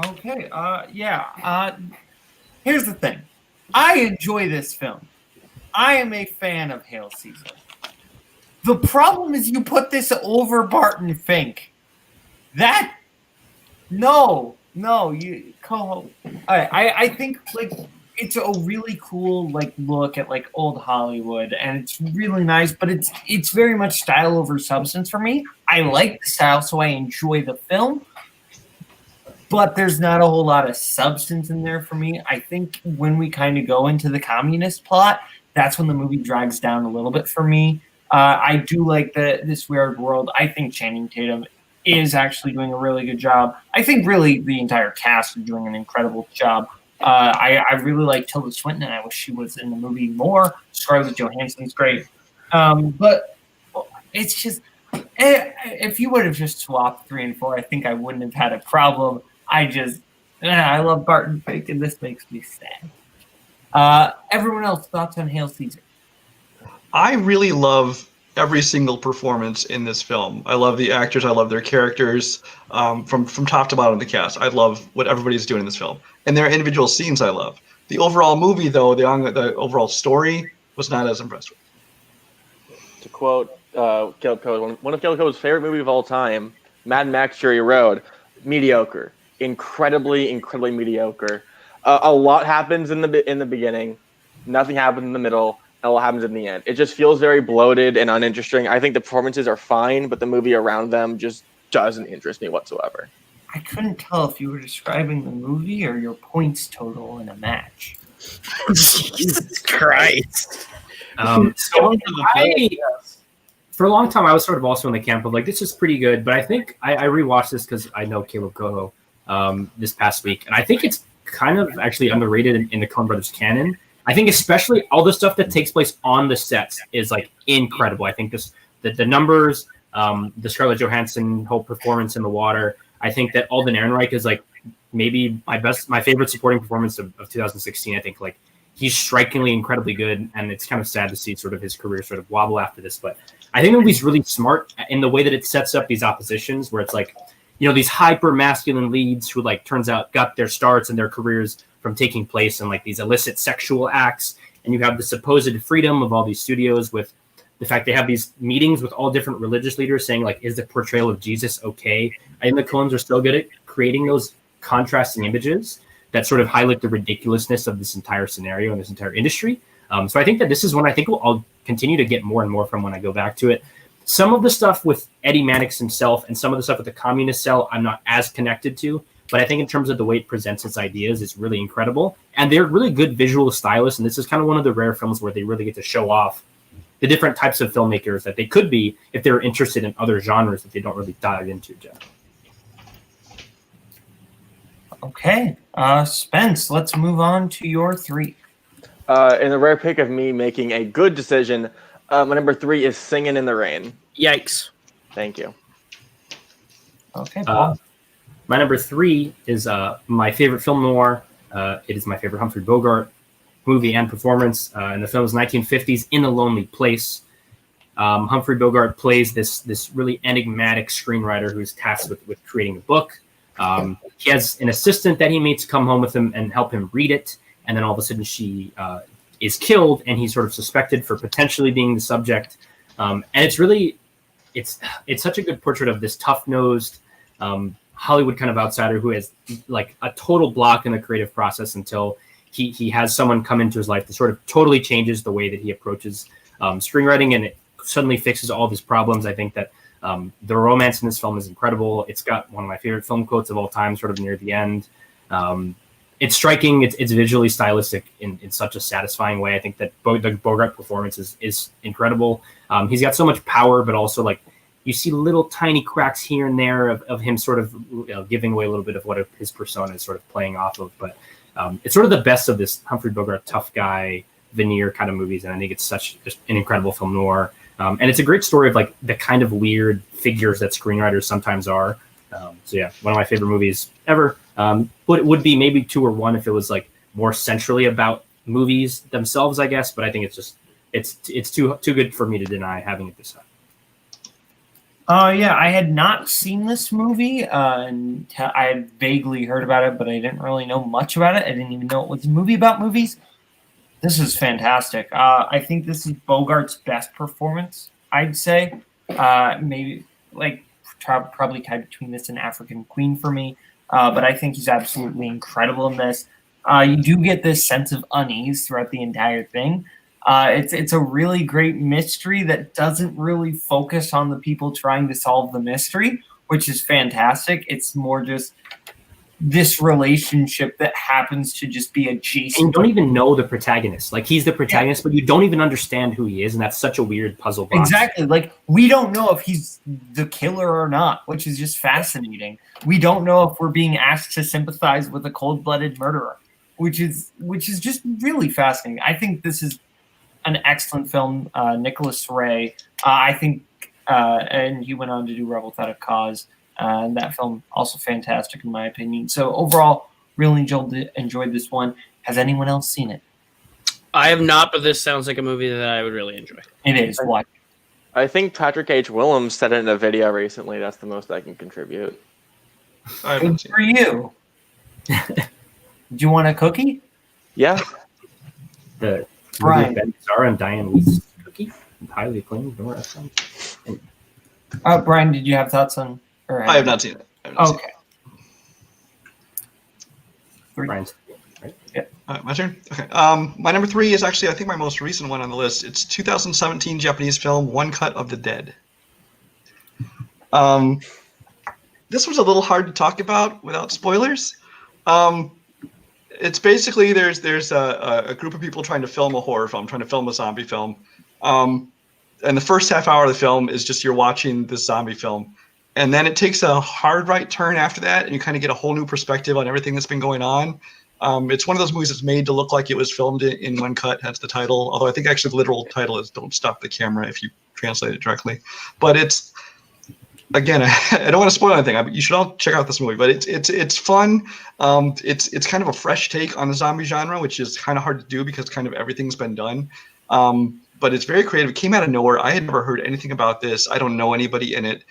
Okay, here's the thing. I enjoy this film. I am a fan of Hail Caesar. The problem is you put this over Barton Fink. Koho. I think like it's a really cool like look at like old Hollywood, and it's really nice, but it's very much style over substance for me. I like the style, so I enjoy the film, but there's not a whole lot of substance in there for me. I think when we kind of go into the communist plot, that's when the movie drags down a little bit for me. I do like this weird world. I think Channing Tatum is actually doing a really good job. I think really the entire cast is doing an incredible job. I really like Tilda Swinton, and I wish she was in the movie more. Scarlett Johansson's great. But it's just, if you would have just swapped 3 and 4, I think I wouldn't have had a problem. I love Barton Fink, and this makes me sad. Everyone else, thoughts on Hail Caesar? I really love every single performance in this film. I love the actors. I love their characters. From top to bottom of the cast, I love what everybody's doing in this film. And their individual scenes I love. The overall movie, though, the overall story was not as impressed with. To quote Kaleb Koho, one of Kaleb Koho's favorite movies of all time, Mad Max Fury Road, mediocre. Incredibly mediocre. A lot happens in the beginning. Nothing happens in the middle. And what happens in the end. It just feels very bloated and uninteresting. I think the performances are fine, but the movie around them just doesn't interest me whatsoever. I couldn't tell if you were describing the movie or your points total in a match. Jesus Christ. For a long time, I was sort of also in the camp of like, this is pretty good, but I think I rewatched this because I know Kaleb Koho this past week, and I think it's kind of actually underrated in the Coen Brothers canon. I think especially all the stuff that takes place on the sets is like incredible. I think the numbers, the Scarlett Johansson whole performance in the water. I think that Alden Ehrenreich is like maybe my favorite supporting performance of 2016. I think like he's strikingly incredibly good, and it's kind of sad to see sort of his career sort of wobble after this. But I think the movie's really smart in the way that it sets up these oppositions, where it's like, you know, these hyper masculine leads who like turns out got their starts and their careers from taking place in like these illicit sexual acts, and you have the supposed freedom of all these studios with the fact they have these meetings with all different religious leaders saying like, is the portrayal of Jesus okay? I think the Coens are so good at creating those contrasting images that sort of highlight the ridiculousness of this entire scenario and this entire industry. So I think that this is one I think I'll continue to get more and more from when I go back to it. Some of the stuff with Eddie Mannix himself and some of the stuff with the communist cell, I'm not as connected to, but I think in terms of the way it presents its ideas, it's really incredible. And they're really good visual stylists. And this is kind of one of the rare films where they really get to show off the different types of filmmakers that they could be if they're interested in other genres that they don't really dive into, Jeff. Okay. Spence, let's move on to your 3. In the rare pick of me making a good decision, my number 3 is Singing in the Rain. Yikes. Thank you. Okay, Paul. My number 3 is my favorite film noir. It is my favorite Humphrey Bogart movie and performance. And the film is 1950s In a Lonely Place. Humphrey Bogart plays this really enigmatic screenwriter who's tasked with creating a book. He has an assistant that he meets come home with him and help him read it. And then all of a sudden she is killed, and he's sort of suspected for potentially being the subject. And it's really, it's such a good portrait of this tough-nosed Hollywood kind of outsider who has like a total block in the creative process until he has someone come into his life that sort of totally changes the way that he approaches screenwriting, and it suddenly fixes all of his problems. I think that the romance in this film is incredible. It's got one of my favorite film quotes of all time, sort of near the end. It's striking. It's visually stylistic in such a satisfying way. I think that the Bogart performance is incredible. He's got so much power, but also like you see little tiny cracks here and there of him sort of giving away a little bit of what his persona is sort of playing off of. But it's sort of the best of this Humphrey Bogart tough guy veneer kind of movies, and I think it's such just an incredible film noir. And it's a great story of like the kind of weird figures that screenwriters sometimes are. So yeah, one of my favorite movies ever. But it would be maybe 2 or 1 if it was like more centrally about movies themselves, I guess. But I think it's just it's too good for me to deny having it this time. Yeah, I had not seen this movie, and I had vaguely heard about it, but I didn't really know much about it. I didn't even know it was a movie about movies. This is fantastic. I think this is Bogart's best performance, I'd say. Maybe like probably tied between this and African Queen for me. But I think he's absolutely incredible in this. You do get this sense of unease throughout the entire thing. It's a really great mystery that doesn't really focus on the people trying to solve the mystery, which is fantastic. It's more just this relationship that happens to just be adjacent. And you don't even know the protagonist. Like, he's the protagonist, but you don't even understand who he is, and that's such a weird puzzle box. Exactly. Like, we don't know if he's the killer or not, which is just fascinating. We don't know if we're being asked to sympathize with a cold-blooded murderer, which is just really fascinating. I think this is an excellent film. Nicholas Ray, I think, and he went on to do Rebel Without a Cause. And that film also fantastic in my opinion. So overall, really enjoyed this one. Has anyone else seen it? I have not, but this sounds like a movie that I would really enjoy. It is. What? I think Patrick H. Willems said it in a video recently. That's the most I can contribute. Good for you. Do you want a cookie? Yeah. The Brian. Ben Gazzara and Diane Lee's cookie, highly acclaimed. Brian, did you have thoughts on? I have not seen it. Okay. Brian's. Right? Yeah. My turn? Okay. My number 3 is actually, I think, my most recent one on the list. It's 2017 Japanese film, One Cut of the Dead. This was a little hard to talk about without spoilers. It's basically, there's a group of people trying to film a horror film, trying to film a zombie film. And the first half hour of the film is just you're watching this zombie film. And then it takes a hard right turn after that, and you kind of get a whole new perspective on everything that's been going on. It's one of those movies that's made to look like it was filmed in one cut. That's the title. Although I think actually the literal title is "Don't Stop the Camera" if you translate it directly. But again, I don't want to spoil anything. You should all check out this movie, but it's fun. It's kind of a fresh take on the zombie genre, which is kind of hard to do because kind of everything's been done. But it's very creative. It came out of nowhere. I had never heard anything about this. I don't know anybody in it.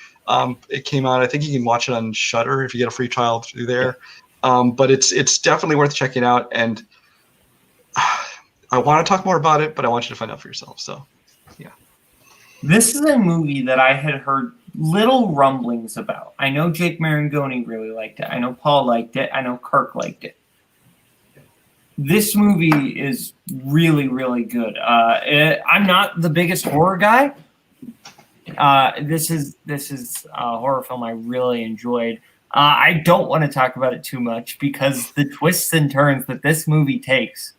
It came out. I think you can watch it on Shudder if you get a free trial through there. But it's definitely worth checking out. And I want to talk more about it, but I want you to find out for yourself. So, yeah. This is a movie that I had heard little rumblings about. I know Jake Marangoni really liked it. I know Paul liked it. I know Kirk liked it. This movie is really, really good. I'm not the biggest horror guy. This is a horror film I really enjoyed. I don't want to talk about it too much because the twists and turns that this movie takes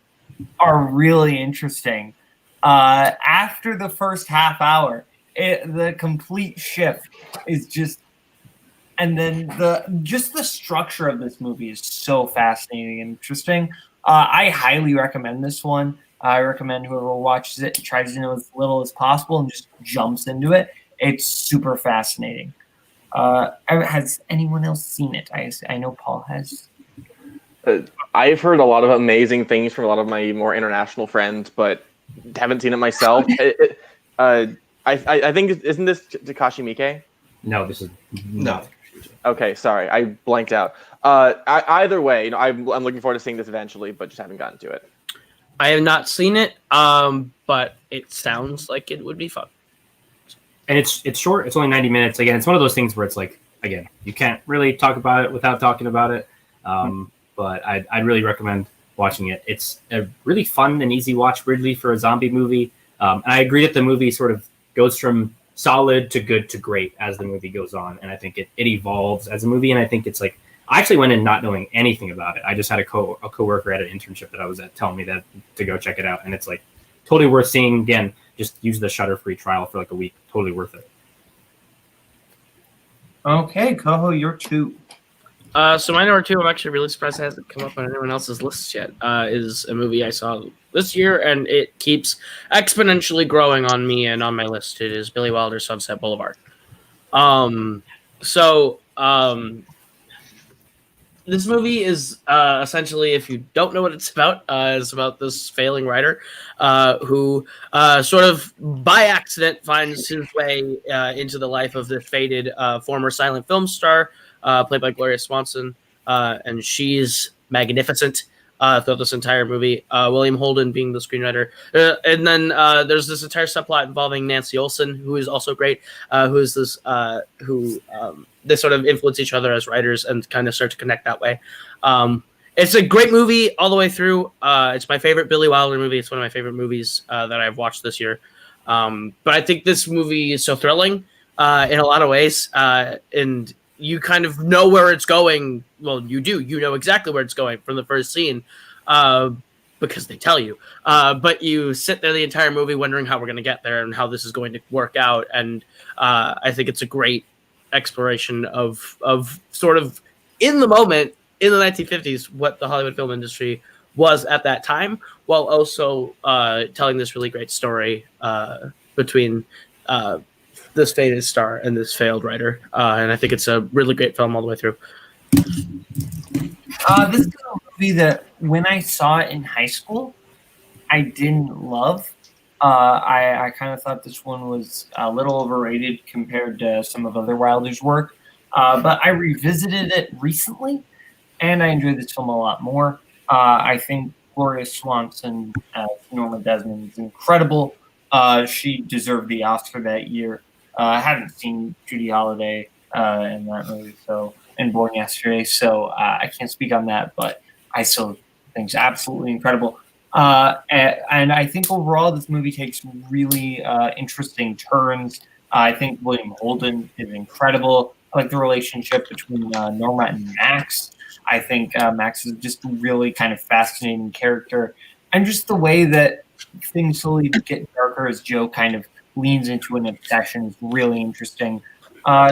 are really interesting. After the first half hour, the complete shift is just, and then the structure of this movie is so fascinating and interesting. I highly recommend this one. I recommend whoever watches it tries to know as little as possible and just jumps into it. It's super fascinating. Has anyone else seen it? I know Paul has. I've heard a lot of amazing things from a lot of my more international friends, but haven't seen it myself. I think, isn't this Takashi Miike? No, this is No. Okay, sorry, I blanked out. Either way, I'm looking forward to seeing this eventually, but just haven't gotten to it. I have not seen it, but it sounds like it would be fun. And it's short. It's only 90 minutes. Again, it's one of those things where it's like, again, you can't really talk about it without talking about it. But I'd really recommend watching it. It's a really fun and easy watch, weirdly, for a zombie movie. And I agree that the movie sort of goes from solid to good to great as the movie goes on. And I think it evolves as a movie. And I think it's like, I actually went in not knowing anything about it. I just had a coworker at an internship that I was at telling me that to go check it out. And it's like totally worth seeing. Again, just use the Shudder free trial for like a week. Totally worth it. Okay, Koho, you're two. So my number two, I'm actually really surprised it hasn't come up on anyone else's list yet, is a movie I saw this year, and it keeps exponentially growing on me and on my list. It is Billy Wilder's Sunset Boulevard. This movie is essentially, if you don't know what it's about this failing writer who sort of by accident finds his way into the life of this faded former silent film star, played by Gloria Swanson, and she's magnificent throughout this entire movie. William Holden being the screenwriter, and then there's this entire subplot involving Nancy Olson, who is also great, they sort of influence each other as writers and kind of start to connect that way. It's a great movie all the way through. It's my favorite Billy Wilder movie. It's one of my favorite movies that I've watched this year. But I think this movie is so thrilling in a lot of ways, and you kind of know where it's going. Well, you do. You know exactly where it's going from the first scene because they tell you. But you sit there the entire movie wondering how we're going to get there and how this is going to work out. And I think it's a great exploration of sort of in the moment in the 1950s what the Hollywood film industry was at that time, while also telling this really great story between this faded star and this failed writer. And I think it's a really great film all the way through. This is a movie that when I saw it in high school, I didn't love. I kind of thought this one was a little overrated compared to some of other Wilder's work. But I revisited it recently, and I enjoyed this film a lot more. I think Gloria Swanson as Norma Desmond is incredible. She deserved the Oscar that year. I haven't seen Judy Holliday in that movie, and Born Yesterday, so I can't speak on that, but I still think it's absolutely incredible. And I think overall this movie takes really interesting turns. I think William Holden is incredible. I like the relationship between Norma and Max. I think Max is just a really kind of fascinating character. And just the way that things slowly get darker as Joe kind of leans into an obsession is really interesting.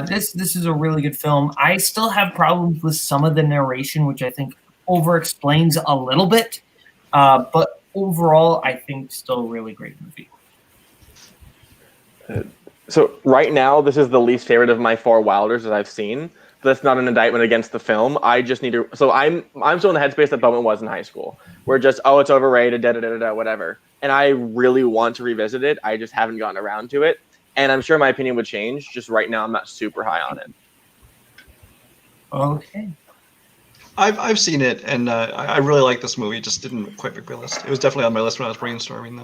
This is a really good film. I still have problems with some of the narration, which I think over-explains a little bit. But overall, I think still a really great movie. So right now, this is the least favorite of my 4 Wilders that I've seen. But that's not an indictment against the film. I just need to. So I'm still in the headspace that Boatman was in high school. We're just, oh, it's overrated, whatever. And I really want to revisit it. I just haven't gotten around to it. And I'm sure my opinion would change. Just right now, I'm not super high on it. Okay. I've seen it, and I really like this movie. It just didn't quite make my list. It was definitely on my list when I was brainstorming,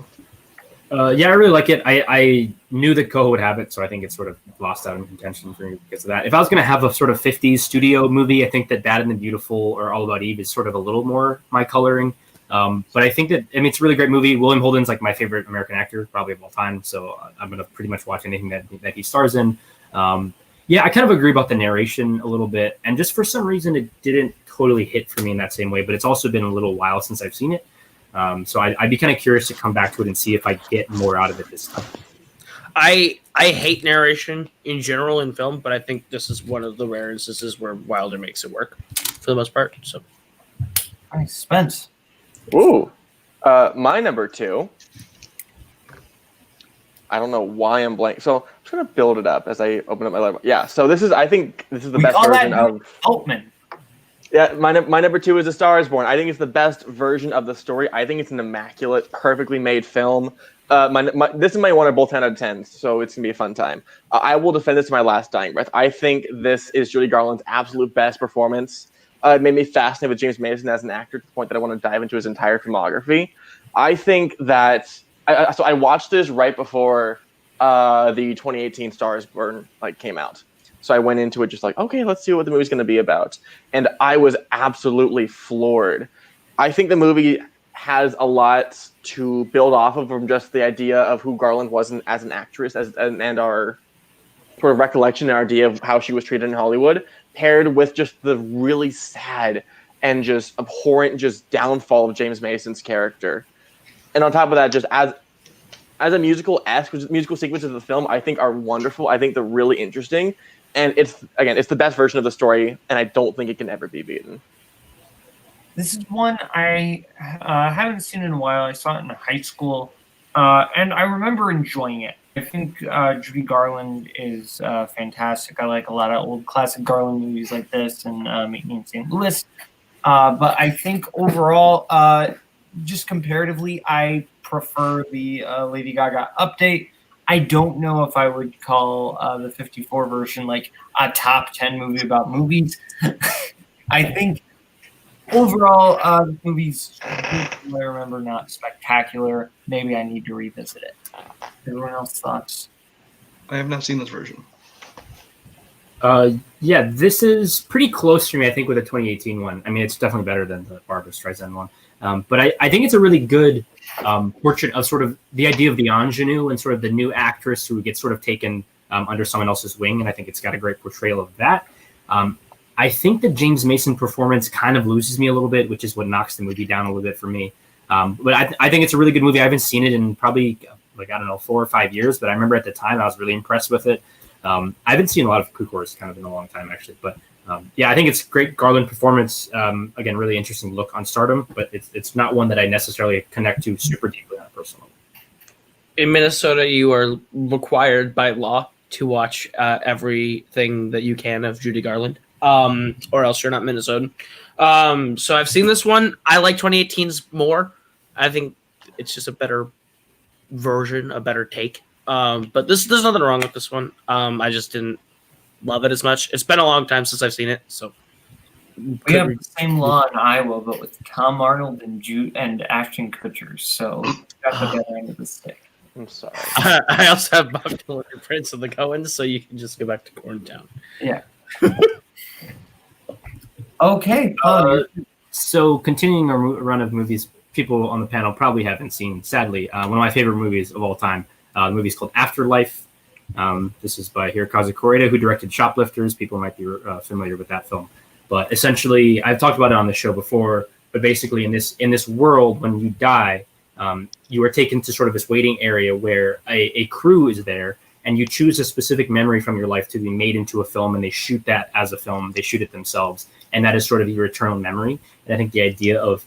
though. Yeah, I really like it. I knew that Koho would have it, so I think it's sort of lost out in contention for me because of that. If I was going to have a sort of 50s studio movie, I think that Bad and the Beautiful or All About Eve is sort of a little more my coloring. But I think that, I mean, it's a really great movie. William Holden's like my favorite American actor, probably of all time, so I'm going to pretty much watch anything that he stars in. Yeah, I kind of agree about the narration a little bit, and just for some reason it didn't totally hit for me in that same way, but it's also been a little while since I've seen it. So I'd be kind of curious to come back to it and see if I get more out of it this time. I hate narration in general in film, but I think this is one of the rare instances where Wilder makes it work for the most part. So, All right, Spence. Ooh. My number 2. I don't know why I'm blank. So I'm just going to build it up as I open up my laptop. Yeah, so I think this is the best version of Boatman. Yeah, my number 2 is A Star Is Born. I think it's the best version of the story. I think it's an immaculate, perfectly made film. This is my one of both 10 out of 10, so it's going to be a fun time. I will defend this to my last dying breath. I think this is Judy Garland's absolute best performance. It made me fascinated with James Mason as an actor to the point that I want to dive into his entire filmography. I think that... So I watched this right before the 2018 Star Is Born came out. So I went into it just like, okay, let's see what the movie's going to be about. And I was absolutely floored. I think the movie has a lot to build off of from just the idea of who Garland was as an actress and our sort of recollection and our idea of how she was treated in Hollywood, paired with just the really sad and just abhorrent just downfall of James Mason's character. And on top of that, just as a musical sequences of the film, I think are wonderful. I think they're really interesting. And it's the best version of the story, and I don't think it can ever be beaten. This is one I haven't seen in a while. I saw it in high school, and I remember enjoying it. I think Judy Garland is fantastic. I like a lot of old classic Garland movies like this and Meet Me in St. Louis. But I think overall, just comparatively, I prefer the Lady Gaga update. I don't know if I would call the 54 version like a top 10 movie about movies. I think overall, the movie's, I remember, not spectacular. Maybe I need to revisit it. Everyone else thoughts? I have not seen this version. Yeah, this is pretty close to me, I think, with the 2018 one. I mean, it's definitely better than the Barbra Streisand one. But I think it's a really good portrait of sort of the idea of the ingenue and sort of the new actress who gets sort of taken under someone else's wing. And I think it's got a great portrayal of that. I think the James Mason performance kind of loses me a little bit, which is what knocks the movie down a little bit for me. But I think it's a really good movie. I haven't seen it in probably, 4 or 5 years. But I remember at the time I was really impressed with it. I haven't seen a lot of Kukors kind of in a long time, actually. But yeah, I think it's great Garland performance. Again, really interesting look on Stardom, but it's not one that I necessarily connect to super deeply on a personal level. in Minnesota, you are required by law to watch everything that you can of Judy Garland, or else you're not Minnesotan. So I've seen this one. I like 2018's more. I think it's just a better version, a better take. But there's nothing wrong with this one. I just didn't love it as much. It's been a long time since I've seen it, so. We have the same law in Iowa, but with Tom Arnold and Ashton Kutcher, so got the better end of the stick. I'm sorry. I also have Bob Dylan and Prince of the Coens, so you can just go back to Corntown. Yeah. Okay. So continuing our run of movies people on the panel probably haven't seen, sadly, one of my favorite movies of all time. The movie is called Afterlife. This is by Hirokazu Koreeda, who directed Shoplifters. People might be familiar with that film. But essentially, I've talked about it on the show before, but basically in this world, when you die, you are taken to sort of this waiting area where a crew is there, and you choose a specific memory from your life to be made into a film, and they shoot that as a film. They shoot it themselves, and that is sort of your eternal memory. And I think the idea of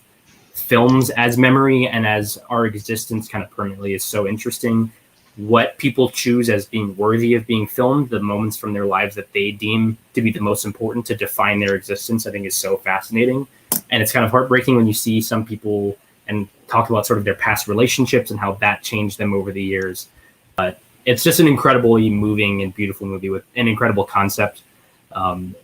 films as memory and as our existence kind of permanently is so interesting. what people choose as being worthy of being filmed, the moments from their lives that they deem to be the most important to define their existence, I think is so fascinating. And it's kind of heartbreaking when you see some people and talk about sort of their past relationships and how that changed them over the years. But it's just an incredibly moving and beautiful movie with an incredible concept. And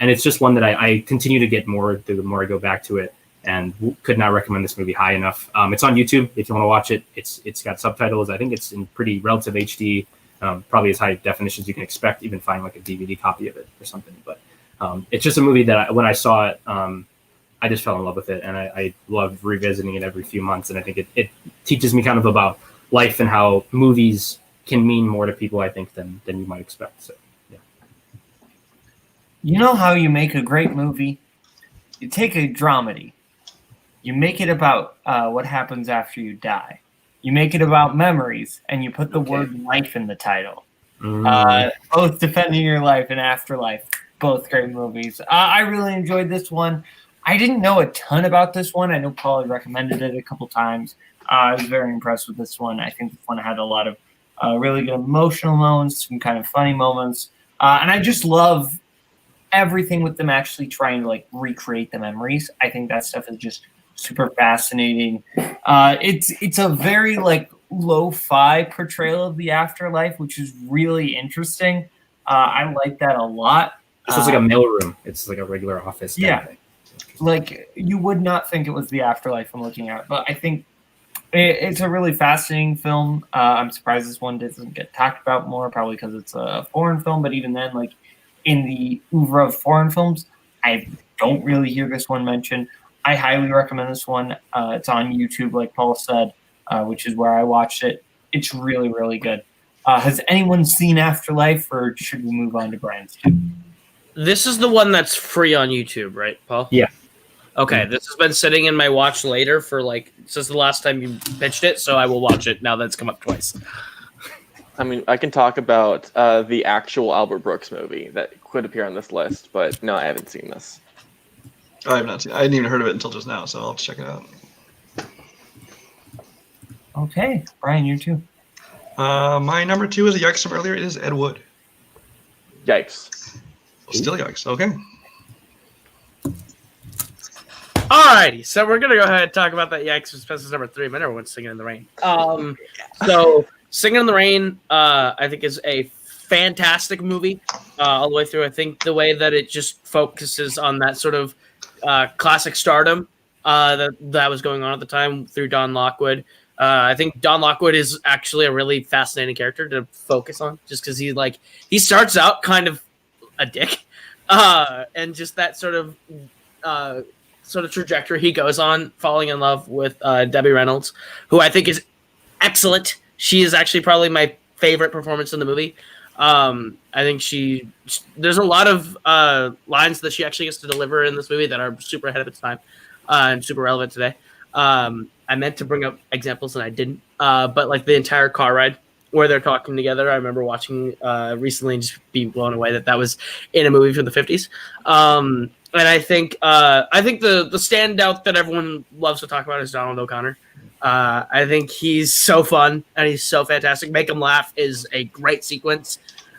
it's just one that I continue to get more the more I go back to it, and could not recommend this movie high enough. It's on YouTube if you want to watch it. It's got subtitles. I think it's in pretty relative HD, probably as high definition as you can expect, even find like a DVD copy of it or something. But it's just a movie that when I saw it, I just fell in love with it, and I love revisiting it every few months. And I think it teaches me kind of about life and how movies can mean more to people, I think, than you might expect. So, yeah. You know how you make a great movie? You take a dramedy. You make it about what happens after you die. You make it about memories, and you put the word life in the title. Both Defending Your Life and Afterlife, both great movies. I really enjoyed this one. I didn't know a ton about this one. I know Paul had recommended it a couple times. I was very impressed with this one. I think this one had a lot of really good emotional moments, some kind of funny moments. And I just love everything with them actually trying to like recreate the memories. I think that stuff is just super fascinating. It's a very like lo-fi portrayal of the afterlife, which is really interesting. I like that a lot. This is like a mailroom. It's like a regular office. Yeah. Like you would not think it was the afterlife I'm looking at, but I think it's a really fascinating film. I'm surprised this one doesn't get talked about more, probably because it's a foreign film. But even then, like in the oeuvre of foreign films, I don't really hear this one mentioned. I highly recommend this one. It's on YouTube, like Paul said, which is where I watched it. It's really, really good. Has anyone seen Afterlife, or should we move on to Brian's two? This is the one that's free on YouTube, right, Paul? Yeah. Okay, this has been sitting in my watch later for like since the last time you pitched it, so I will watch it now that it's come up twice. I mean, I can talk about the actual Albert Brooks movie that could appear on this list, but no, I haven't seen this. I have not seen. I hadn't even heard of it until just now, so I'll have to check it out. Okay, Brian, you too. My number two is a yikes from earlier. It is Ed Wood. Yikes. Still yikes. Okay. Alrighty, so we're gonna go ahead and talk about that Yikes Expenses number 3. My number one's Singing in the Rain. So Singing in the Rain, I think is a fantastic movie all the way through. I think the way that it just focuses on that sort of classic stardom that was going on at the time through Don Lockwood. I think Don Lockwood is actually a really fascinating character to focus on, just because he starts out kind of a dick, and just that sort of trajectory he goes on, falling in love with Debbie Reynolds, who I think is excellent. She is actually probably my favorite performance in the movie. I think there's a lot of lines that she actually gets to deliver in this movie that are super ahead of its time and super relevant today. I meant to bring up examples and I didn't, but like the entire car ride where they're talking together, I remember watching recently and just being blown away that was in a movie from the 50s. And I think the standout that everyone loves to talk about is Donald O'Connor. I think he's so fun and he's so fantastic. Make him laugh is a great sequence.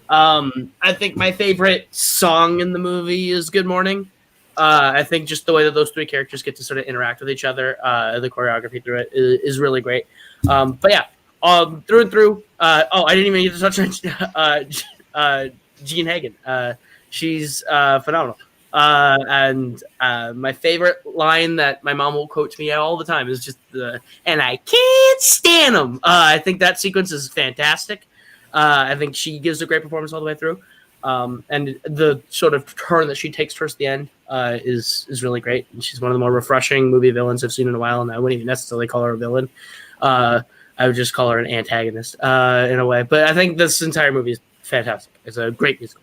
I think my favorite song in the movie is Good Morning. I think just the way that those three characters get to sort of interact with each other, the choreography through it is really great. But yeah, through and through. I didn't even get to touch on Jean Hagen. She's phenomenal. And my favorite line that my mom will quote to me all the time is just and I can't stand them. I think that sequence is fantastic. I think she gives a great performance all the way through. And the sort of turn that she takes towards the end is really great. And she's one of the more refreshing movie villains I've seen in a while, and I wouldn't even necessarily call her a villain. I would just call her an antagonist in a way. But I think this entire movie is fantastic. It's a great musical.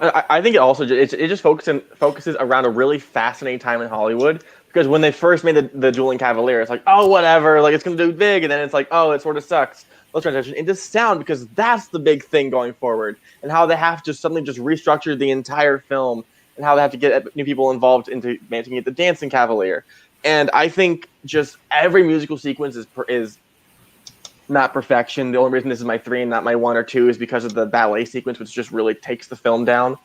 I think it also just focuses around a really fascinating time in Hollywood, because when they first made the Dueling Cavalier, it's like, oh, whatever, like it's going to do big, and then it's like, oh, it sort of sucks. Let's transition into sound, because that's the big thing going forward, and how they have to suddenly just restructure the entire film, and how they have to get new people involved into making it the Dancing Cavalier. And I think just every musical sequence is not perfection. The only reason this is my 3 and not my 1 or 2 is because of the ballet sequence, which just really takes the film down.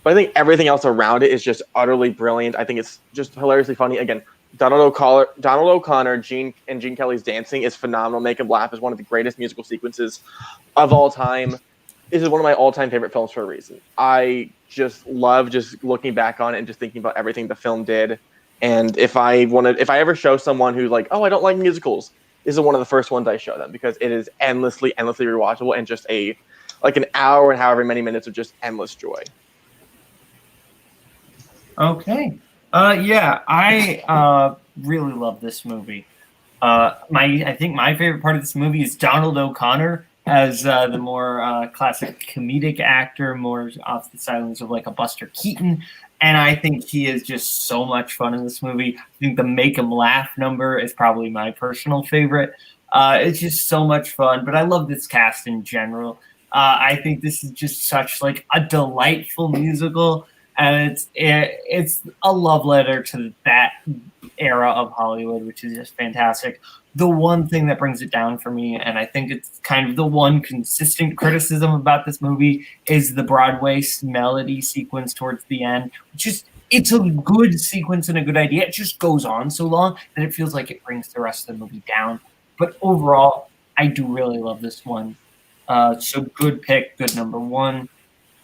But I think everything else around it is just utterly brilliant. I think it's just hilariously funny. Again, Donald O'Connor, Gene Kelly's dancing is phenomenal. Make Him Laugh is one of the greatest musical sequences of all time. This is one of my all-time favorite films for a reason. I just love just looking back on it and just thinking about everything the film did. And if I ever show someone who's like, oh, I don't like musicals, this is one of the first ones I show them because it is endlessly rewatchable and just an hour and however many minutes of just endless joy. Okay. Yeah, I really love this movie. I think my favorite part of this movie is Donald O'Connor as the more classic comedic actor, more off the silence of like a Buster Keaton. And I think he is just so much fun in this movie. I think the Make Him Laugh number is probably my personal favorite. It's just so much fun, but I love this cast in general. I think this is just such like a delightful musical, and it's a love letter to that era of Hollywood, which is just fantastic. The one thing that brings it down for me, and I think it's kind of the one consistent criticism about this movie, is the Broadway melody sequence towards the end. It's a good sequence and a good idea. It just goes on so long that it feels like it brings the rest of the movie down. But overall, I do really love this one. So good pick, good number 1.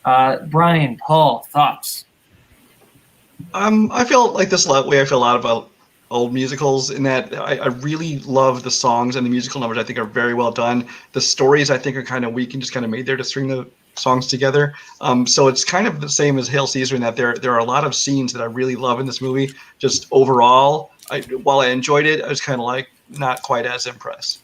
Brian, Paul, thoughts? I feel like this way. I feel a lot about old musicals in that I really love the songs, and the musical numbers I think are very well done. The stories I think are kind of weak and just kind of made there to string the songs together. So it's kind of the same as Hail Caesar in that there are a lot of scenes that I really love in this movie. Just overall, while I enjoyed it, I was kind of like not quite as impressed.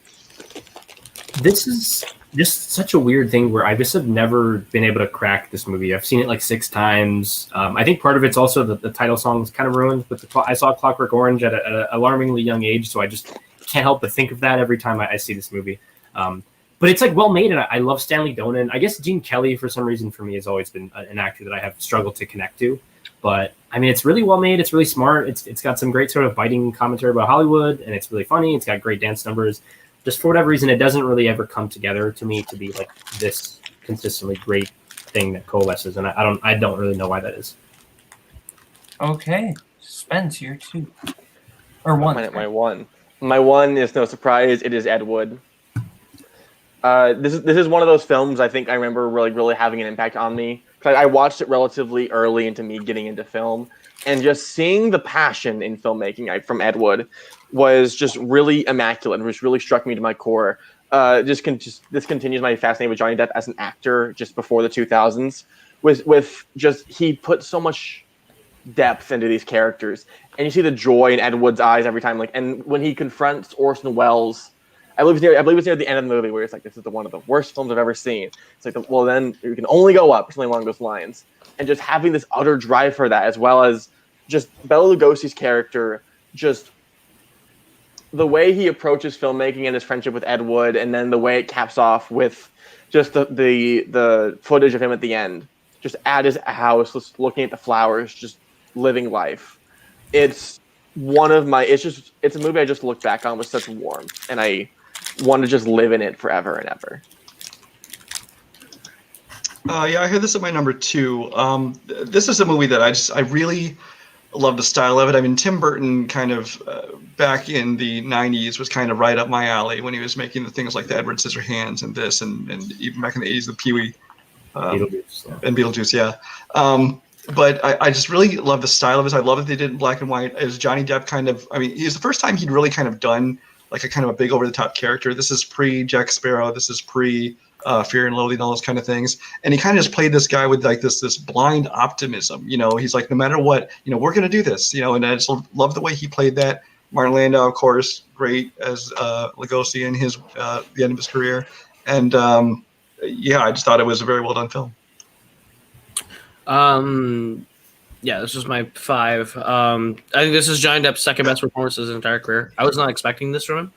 This is just such a weird thing where I just have never been able to crack this movie. I've seen it like 6 times. I think part of it's also the title song is kind of ruined. But I saw Clockwork Orange at an alarmingly young age, so I just can't help but think of that every time I see this movie. But it's like well made, and I love Stanley Donen. I guess Gene Kelly, for some reason, for me, has always been an actor that I have struggled to connect to. But I mean, it's really well made. It's really smart. It's got some great sort of biting commentary about Hollywood, and it's really funny. It's got great dance numbers. Just for whatever reason, it doesn't really ever come together to me to be like this consistently great thing that coalesces, and I don't really know why that is. Okay, Spence, you're 2 or 1. My 1. My 1 is no surprise. It is Ed Wood. This is one of those films I think I remember really having an impact on me. I watched it relatively early into me getting into film, and just seeing the passion in filmmaking from Ed Wood was just really immaculate and which really struck me to my core. This continues my fascination with Johnny Depp as an actor just before the 2000s. With just he put so much depth into these characters, and you see the joy in Ed Wood's eyes every time. And when he confronts Orson Welles, I believe it's near the end of the movie where it's like, this is one of the worst films I've ever seen. It's like, well, then you can only go up, or something along those lines. And just having this utter drive for that, as well as just Bela Lugosi's character, just the way he approaches filmmaking and his friendship with Ed Wood, and then the way it caps off with just the footage of him at the end, just at his house, just looking at the flowers, just living life. It's a movie I just look back on with such warmth, and I want to just live in it forever and ever. Yeah, I had this at my number 2. This is a movie that I really love the style of it. I mean, Tim Burton kind of back in the 90s was kind of right up my alley when he was making the things like the Edward Scissorhands and this, and even back in the 80s, the Pee-wee and Beetlejuice, yeah. But I just really love the style of it. I love that they did it in black and white. As Johnny Depp he's the first time he'd really kind of done like a kind of a big over-the-top character. This is pre-Jack Sparrow. This is pre- Fear and Loathing, all those kind of things, and he kind of just played this guy with like this blind optimism. He's like, no matter what, we're gonna do this. And I just love the way he played that. Martin Landau, of course, great as Lugosi in his the end of his career, and I just thought it was a very well done film. Yeah, this was my 5. I think this is Johnny Depp's second best performance of his entire career. I was not expecting this from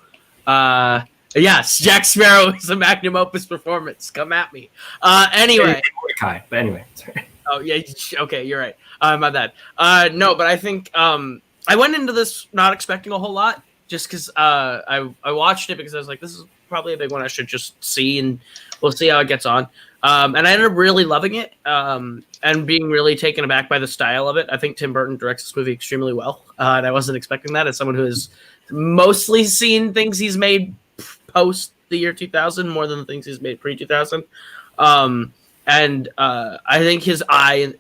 him. Yes, Jack Sparrow is a magnum opus performance. Come at me. Anyway. But anyway. Sorry. Oh, yeah. Okay, you're right. My bad. No, but I think I went into this not expecting a whole lot just because I watched it because I was like, this is probably a big one I should just see, and we'll see how it gets on. And I ended up really loving it and being really taken aback by the style of it. I think Tim Burton directs this movie extremely well, and I wasn't expecting that as someone who has mostly seen things he's made post the year 2000 more than the things he's made pre-2000. And I think his eye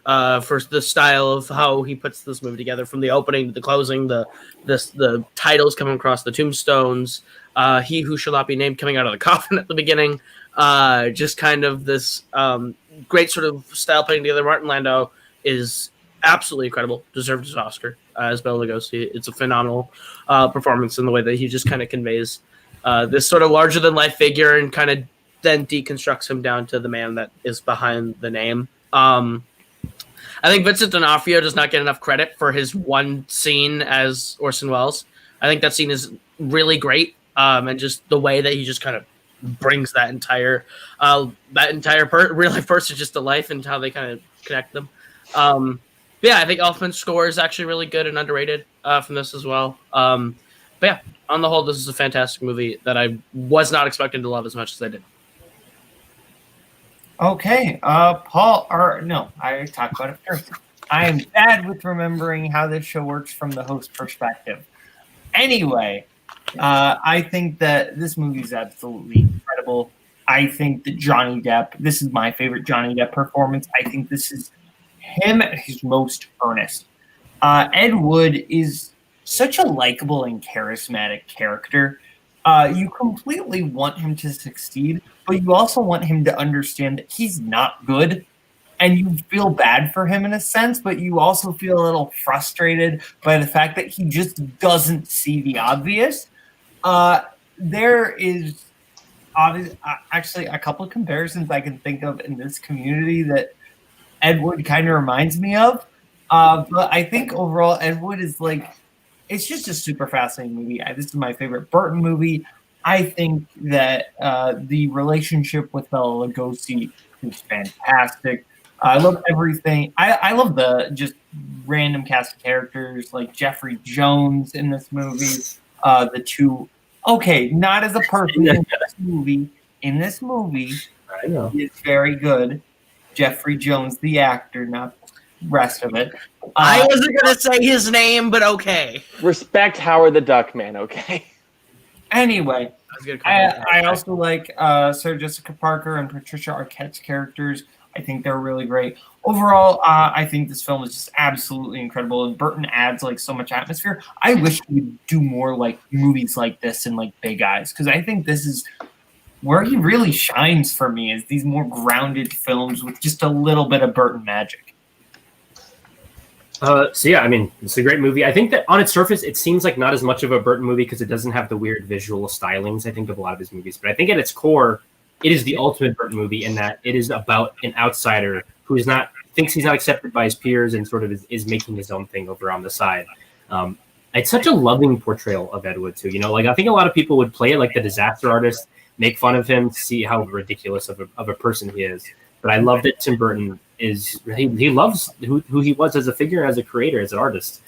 for the style of how he puts this movie together, from the opening to the closing, the titles coming across the tombstones, he who shall not be named coming out of the coffin at the beginning, just kind of this great sort of style putting together. Martin Landau is absolutely incredible, deserved his Oscar as Bela Lugosi. It's a phenomenal performance in the way that he just kind of conveys this sort of larger than life figure and kind of then deconstructs him down to the man that is behind the name. I think Vincent D'Onofrio does not get enough credit for his one scene as Orson Welles. I think that scene is really great, and just the way that he just kind of brings that entire real life person just to life and how they kind of connect them. Yeah, I think Elfman's score is actually really good and underrated from this as well. But yeah, on the whole, this is a fantastic movie that I was not expecting to love as much as I did. Okay, Paul, or no, I talked about it first. I am bad with remembering how this show works from the host perspective. Anyway, I think that this movie is absolutely incredible. I think that Johnny Depp, this is my favorite Johnny Depp performance. I think this is him at his most earnest. Ed Wood is such a likable and charismatic character. You completely want him to succeed, but you also want him to understand that he's not good, and you feel bad for him in a sense, but you also feel a little frustrated by the fact that he just doesn't see the obvious. There is actually a couple of comparisons I can think of in this community that Ed Wood kind of reminds me of, but I think overall Ed Wood is like, it's just a super fascinating movie. This is my favorite Burton movie. I think that the relationship with Bela Lugosi is fantastic. I love everything. I love the just random cast of characters like Jeffrey Jones in this movie. The two, okay, not as a person in this movie. In this movie, I know it's very good. Jeffrey Jones, the actor, not the rest of it. I wasn't going to say his name, but okay. Respect Howard the Duck, man, okay? Anyway, I also like Sarah Jessica Parker and Patricia Arquette's characters. I think they're really great. Overall, I think this film is just absolutely incredible, and Burton adds like so much atmosphere. I wish he would do more like movies like this and like Big Eyes, because I think this is where he really shines for me, is these more grounded films with just a little bit of Burton magic. So yeah, I mean, it's a great movie. I think that on its surface, it seems like not as much of a Burton movie because it doesn't have the weird visual stylings, I think, of a lot of his movies. But I think at its core, it is the ultimate Burton movie in that it is about an outsider who thinks he's not accepted by his peers and sort of is making his own thing over on the side. It's such a loving portrayal of Ed Wood too. You know, like I think a lot of people would play it like the disaster artist, make fun of him, see how ridiculous of a person he is. But I love that Tim Burton he loves who he was as a figure, as a creator, as an artist.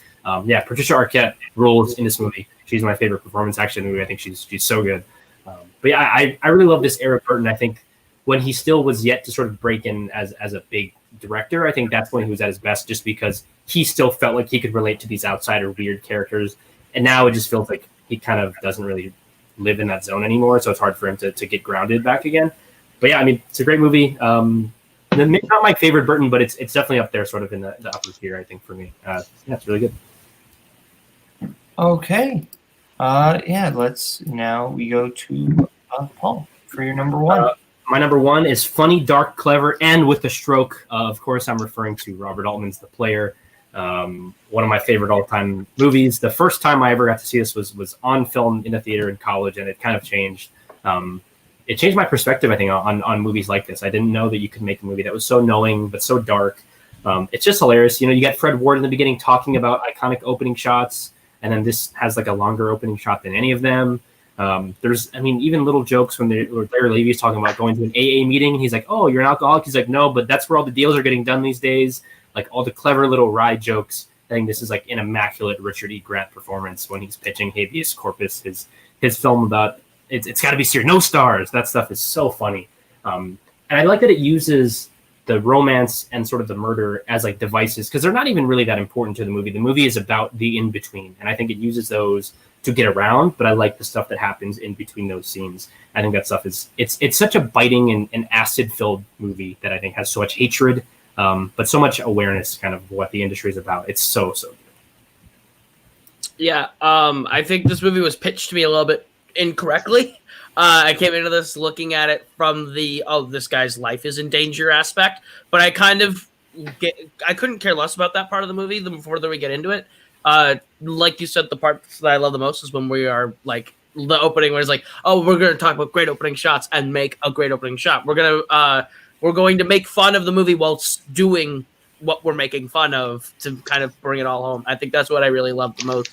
Yeah, Patricia Arquette rules in this movie. She's my favorite performance actually in the movie. I think she's so good. But yeah, I really love this era of Burton. I think when he still was yet to sort of break in as a big director, I think that's when he was at his best, just because he still felt like he could relate to these outsider weird characters. And now it just feels like he kind of doesn't really live in that zone anymore. So it's hard for him to get grounded back again. But yeah, I mean, it's a great movie. Not my favorite Burton, but it's definitely up there, sort of in the upper tier, I think, for me. Yeah, it's really good. Okay. Yeah, we go to Paul for your number one. My number one is funny, dark, clever, and with a stroke. Of course, I'm referring to Robert Altman's The Player. One of my favorite all-time movies. The first time I ever got to see this was on film in a theater in college, and it kind of changed. It changed my perspective, I think, on movies like this. I didn't know that you could make a movie that was so knowing but so dark. It's just hilarious. You know, you get Fred Ward in the beginning talking about iconic opening shots, and then this has like a longer opening shot than any of them. There's, I mean, even little jokes when Larry Levy's talking about going to an AA meeting, and he's like, "Oh, you're an alcoholic?" He's like, "No, but that's where all the deals are getting done these days." Like all the clever little wry jokes. I think this is like an immaculate Richard E. Grant performance when he's pitching Habeas Corpus, his film about it's got to be serious. No stars. That stuff is so funny. And I like that it uses the romance and sort of the murder as like devices, because they're not even really that important to the movie. The movie is about the in between, and I think it uses those to get around. But I like the stuff that happens in between those scenes. I think that stuff is it's such a biting and acid filled movie that I think has so much hatred, but so much awareness, kind of what the industry is about. It's so good. Yeah, I think this movie was pitched to me a little bit incorrectly. I came into this looking at it from the this guy's life is in danger aspect, but I couldn't care less about that part of the movie the further we get into it. Like you said, the part that I love the most is when we are like the opening, where it's like, oh, we're going to talk about great opening shots and make a great opening shot. We're going to make fun of the movie whilst doing what we're making fun of to kind of bring it all home. I think that's what I really love the most.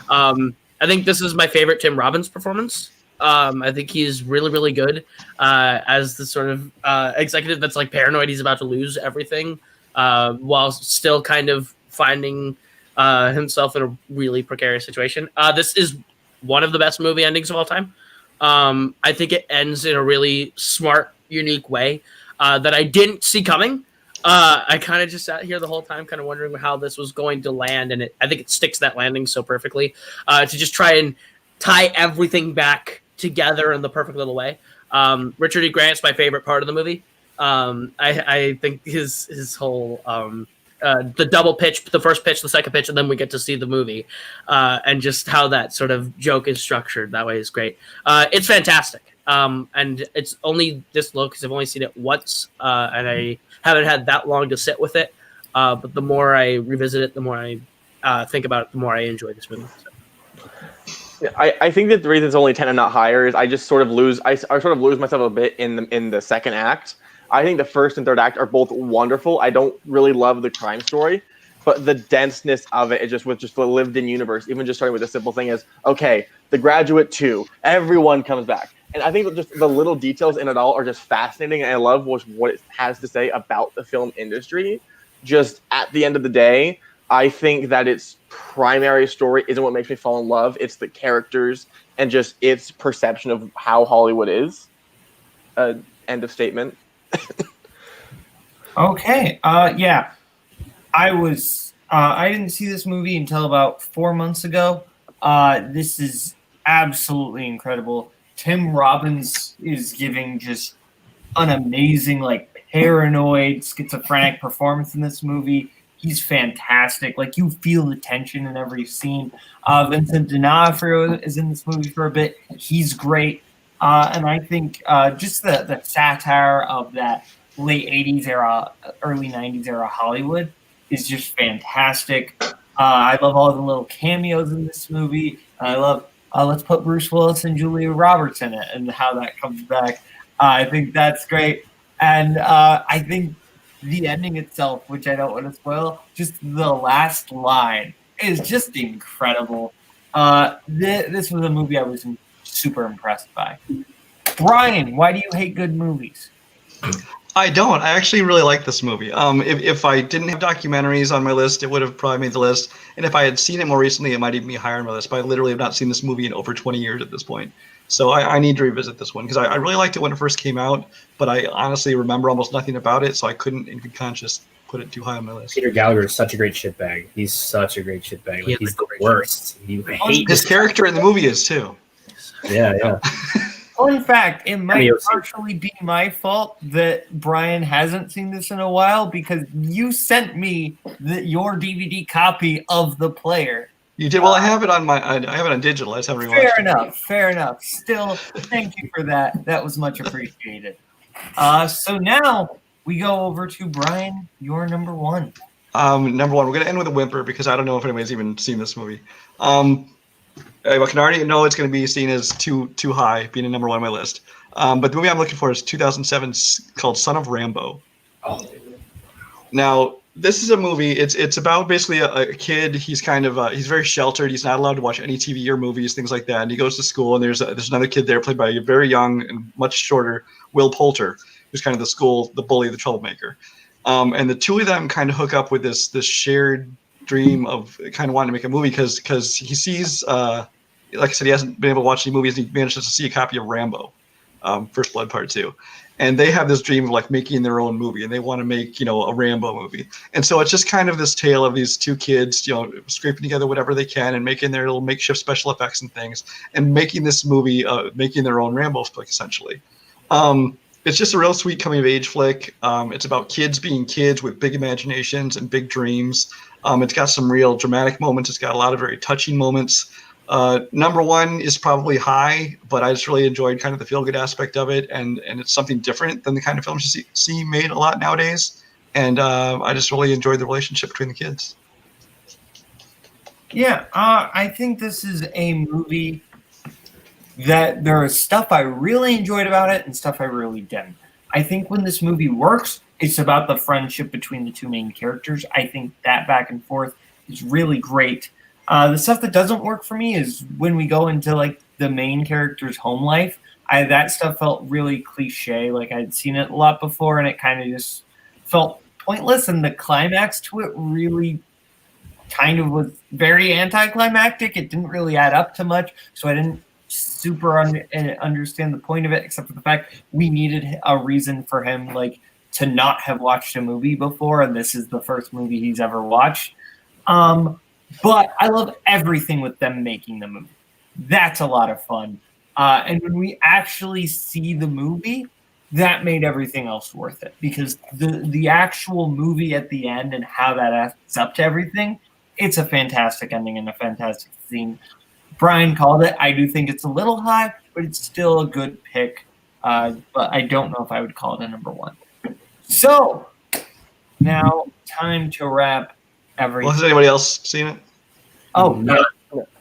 I think this is my favorite Tim Robbins performance. I think he's really, really good as the sort of executive that's like paranoid he's about to lose everything, while still kind of finding himself in a really precarious situation. This is one of the best movie endings of all time. I think it ends in a really smart, unique way that I didn't see coming. I kind of just sat here the whole time kind of wondering how this was going to land, and I think it sticks that landing so perfectly to just try and tie everything back together in the perfect little way. Richard E. Grant's my favorite part of the movie. I think his whole the double pitch, the first pitch, the second pitch, and then we get to see the movie, and just how that sort of joke is structured that way is great. It's fantastic, and it's only this low because I've only seen it once, and I haven't had that long to sit with it. But the more I revisit it, the more I think about it, the more I enjoy this movie. So. I think that the reason it's only 10 and not higher is I just sort of lose myself a bit in the second act. I think the first and third act are both wonderful. I don't really love the crime story, but the denseness of it is just with just the lived-in universe. Even just starting with a simple thing as, okay, The Graduate 2, everyone comes back. And I think that just the little details in it all are just fascinating. And I love what it has to say about the film industry. Just at the end of the day, I think that its primary story isn't what makes me fall in love. It's the characters and just its perception of how Hollywood is. End of statement. Okay. Yeah. I didn't see this movie until about 4 months ago. This is absolutely incredible. Tim Robbins is giving just an amazing, like, paranoid, schizophrenic performance in this movie. He's fantastic. Like, you feel the tension in every scene. Vincent D'Onofrio is in this movie for a bit. He's great. And I think just the satire of that late 80s era, early 90s era Hollywood is just fantastic. I love all the little cameos in this movie. I love let's put Bruce Willis and Julia Roberts in it and how that comes back. I think that's great. And I think the ending itself, which I don't want to spoil, just the last line is just incredible. This was a movie I was super impressed by. Brian, why do you hate good movies? I don't. I actually really like this movie. If I didn't have documentaries on my list, it would have probably made the list. And if I had seen it more recently, it might even be higher on my list. But I literally have not seen this movie in over 20 years at this point. So I need to revisit this one because I really liked it when it first came out, but I honestly remember almost nothing about it, so I couldn't, in good conscience, put it too high on my list. Peter Gallagher is such a great shitbag. He's such a great shitbag. Like, he's the worst. His character in the movie is too. Yeah. Fun fact, it might partially be my fault that Brian hasn't seen this in a while because you sent me your DVD copy of The Player. You did? Well, I have it on digital. I just haven't rewatched Fair enough. Still, thank you for that. That was much appreciated. So now we go over to Brian, your number one. Number one, we're going to end with a whimper because I don't know if anybody's even seen this movie. I can already know it's going to be seen as too high, being a number one on my list. But the movie I'm looking for is 2007 called Son of Rambo. Oh. Now, this is a movie. It's about basically a kid. He's kind of he's very sheltered. He's not allowed to watch any TV or movies, things like that. And he goes to school, and there's another kid there played by a very young and much shorter Will Poulter, who's kind of the bully, the troublemaker. And the two of them kind of hook up with this shared dream of kind of wanting to make a movie because he sees like I said, he hasn't been able to watch any movies. He manages to see a copy of Rambo, First Blood Part 2. And they have this dream of like making their own movie, and they want to make, a Rambo movie. And so it's just kind of this tale of these two kids, scraping together whatever they can and making their little makeshift special effects and things, and making this movie, making their own Rambo flick, essentially. It's just a real sweet coming of age flick. It's about kids being kids with big imaginations and big dreams. It's got some real dramatic moments. It's got a lot of very touching moments. Number one is probably high, but I just really enjoyed kind of the feel-good aspect of it, and it's something different than the kind of films you see made a lot nowadays. And I just really enjoyed the relationship between the kids. Yeah, I think this is a movie that there is stuff I really enjoyed about it and stuff I really didn't. I think when this movie works, it's about the friendship between the two main characters. I think that back and forth is really great. The stuff that doesn't work for me is when we go into like the main character's home life. That stuff felt really cliche. Like I'd seen it a lot before, and it kind of just felt pointless. And the climax to it really kind of was very anticlimactic. It didn't really add up to much, so I didn't super understand the point of it, except for the fact we needed a reason for him like to not have watched a movie before, and this is the first movie he's ever watched. But I love everything with them making the movie. That's a lot of fun. And when we actually see the movie, that made everything else worth it, because the actual movie at the end and how that adds up to everything, it's a fantastic ending and a fantastic scene. Brian called it. I do think it's a little high, but it's still a good pick. But I don't know if I would call it a number one. So now time to wrap everything. Well, has anybody else seen it? Oh, no.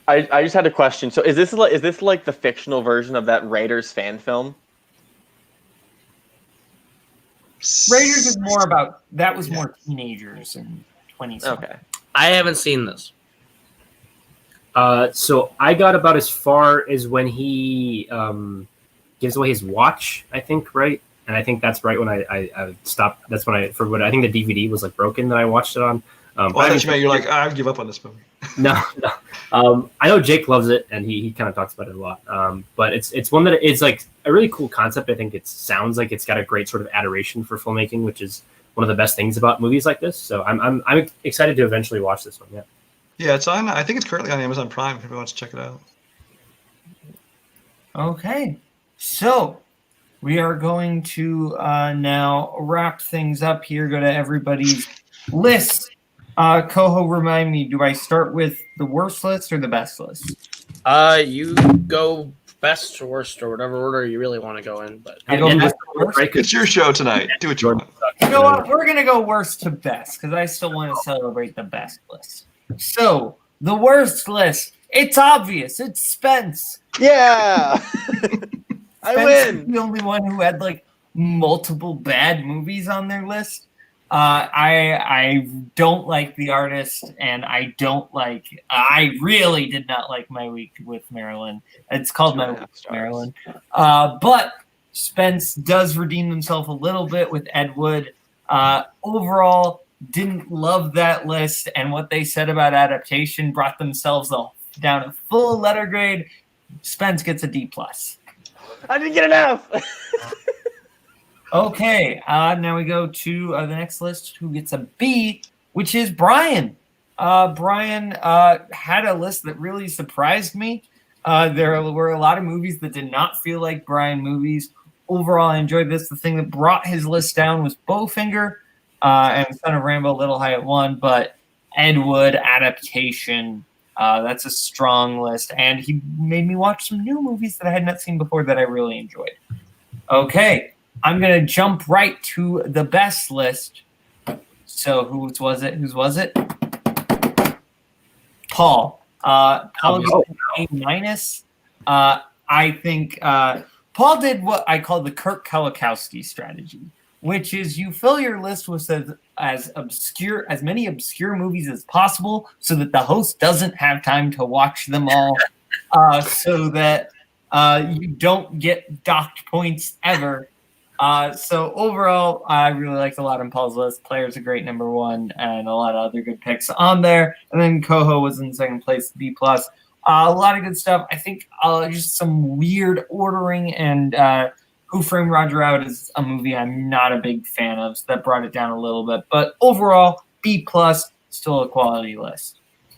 I just had a question. So is this like the fictional version of that Raiders fan film? Raiders is more about, that was more teenagers in 20s. Okay. I haven't seen this. So I got about as far as when he gives away his watch, I think, right? And I think that's right when I stopped. That's when I think the DVD was like broken that I watched it on. I thought you meant you're like, I give up on this movie. No. I know Jake loves it, and he kind of talks about it a lot. But it's one that is like a really cool concept. I think it sounds like it's got a great sort of adoration for filmmaking, which is one of the best things about movies like this. So I'm excited to eventually watch this one. Yeah. Yeah, it's on. I think it's currently on Amazon Prime if anyone wants to check it out. Okay, so we are going to now wrap things up here. Go to everybody's list. Koho, remind me, do I start with the worst list or the best list? You go best to worst or whatever order you really want to go in. But it's your show tonight. Do what you want. You know what? We're gonna go worst to best because I still want to celebrate the best list. So the worst list. It's obvious. It's Spence. Yeah. I win. The only one who had like multiple bad movies on their list. I don't like The Artist, and I really did not like My Week with Marilyn. It's called My Week with Marilyn. But Spence does redeem himself a little bit with Ed Wood. Overall, didn't love that list, and what they said about adaptation brought themselves down a full letter grade. Spence gets a D+. I didn't get enough. Okay, now we go to the next list. Who gets a B, which is Brian. Brian had a list that really surprised me. There were a lot of movies that did not feel like Brian movies. Overall, I enjoyed this. The thing that brought his list down was Bowfinger and Son of Rambo, Little High at 1, but Ed Wood adaptation. That's a strong list, and he made me watch some new movies that I had not seen before that I really enjoyed. Okay, I'm going to jump right to the best list. So whose was it? Paul. Paul gets an A-. I think Paul did what I call the Kirk Kowalkowski strategy, which is you fill your list with as many obscure movies as possible so that the host doesn't have time to watch them all, so that you don't get docked points ever. So overall, I really liked a lot on Paul's list. Player's a great number one, and a lot of other good picks on there. And then Koho was in second place, B+. A lot of good stuff. I think just some weird ordering, and Who Framed Roger Rabbit is a movie I'm not a big fan of, so that brought it down a little bit. But overall, B+, still a quality list.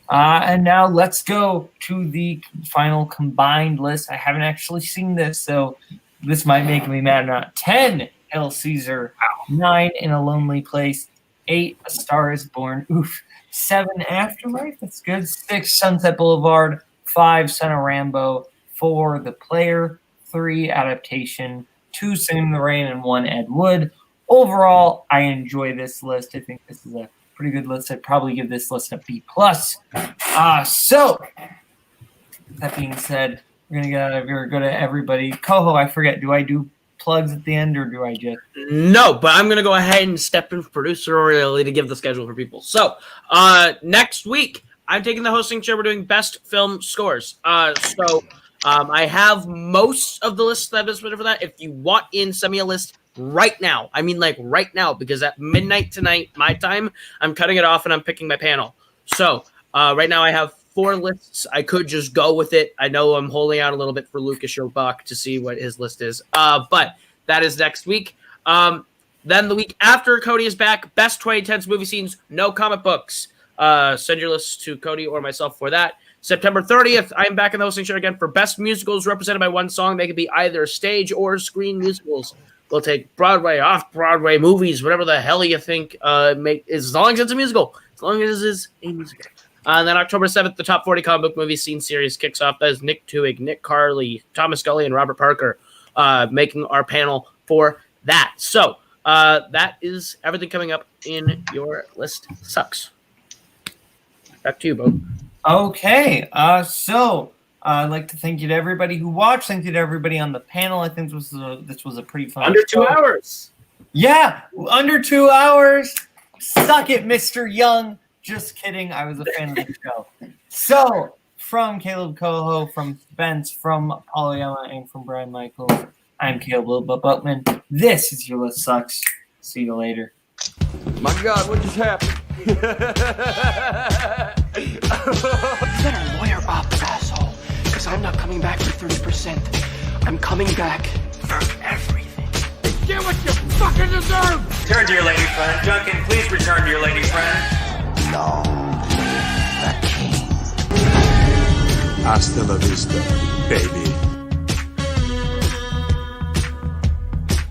And now let's go to the final combined list. I haven't actually seen this, so this might make me mad or not. 10, Hail Caesar. 9, In a Lonely Place. 8, A Star is Born. Oof. 7, Afterlife. That's good. 6, Sunset Boulevard. 5, Son of Rambo. 4, The Player. 3, Adaptation. 2, Singing in the Rain, and 1, Ed Wood. Overall, I enjoy this list. I think this is a pretty good list. I'd probably give this list a B+. So, that being said, we're going to get out of here. Go to everybody. Koho, I forget. Do I do plugs at the end, or do I just... No, but I'm going to go ahead and step in for producer early to give the schedule for people. So, next week, I'm taking the hosting chair. We're doing best film scores. I have most of the lists that have been submitted for that. If you want in, send me a list right now. I mean, like right now, because at midnight tonight, my time, I'm cutting it off and I'm picking my panel. So right now I have 4 lists. I could just go with it. I know I'm holding out a little bit for Lucas Schobach to see what his list is. But that is next week. Then the week after, Cody is back. Best 2010s movie scenes, no comic books. Send your list to Cody or myself for that. September 30th, I'm back in the hosting chair again for best musicals represented by one song. They could be either stage or screen musicals. We'll take Broadway, off-Broadway movies, whatever the hell you think, as long as it's a musical. As long as it is a musical. And then October 7th, the Top 40 Comic Book Movie Scene Series kicks off. That is Nick Tuig, Nick Carley, Thomas Scully, and Robert Parker making our panel for that. So that is everything coming up in your list. Sucks. Back to you, Bo. Okay, so I'd like to thank you to everybody who watched. Thank you to everybody on the panel. I think this was a pretty fun Under 2 hours. Yeah, under 2 hours. Suck it, Mr. Young. Just kidding. I was a fan of the show. So, from Kaleb Koho, from Spence, from Polyama, and from Brian Michaels, I'm Kaleb Boatman. This is Your List Sucks. See you later. My God, what just happened? You better lawyer up, asshole. Because I'm not coming back for 30%. I'm coming back for everything. Get what you fucking deserve! Return to your lady friend. Duncan, please return to your lady friend. Long live the king. Hasta la vista, baby.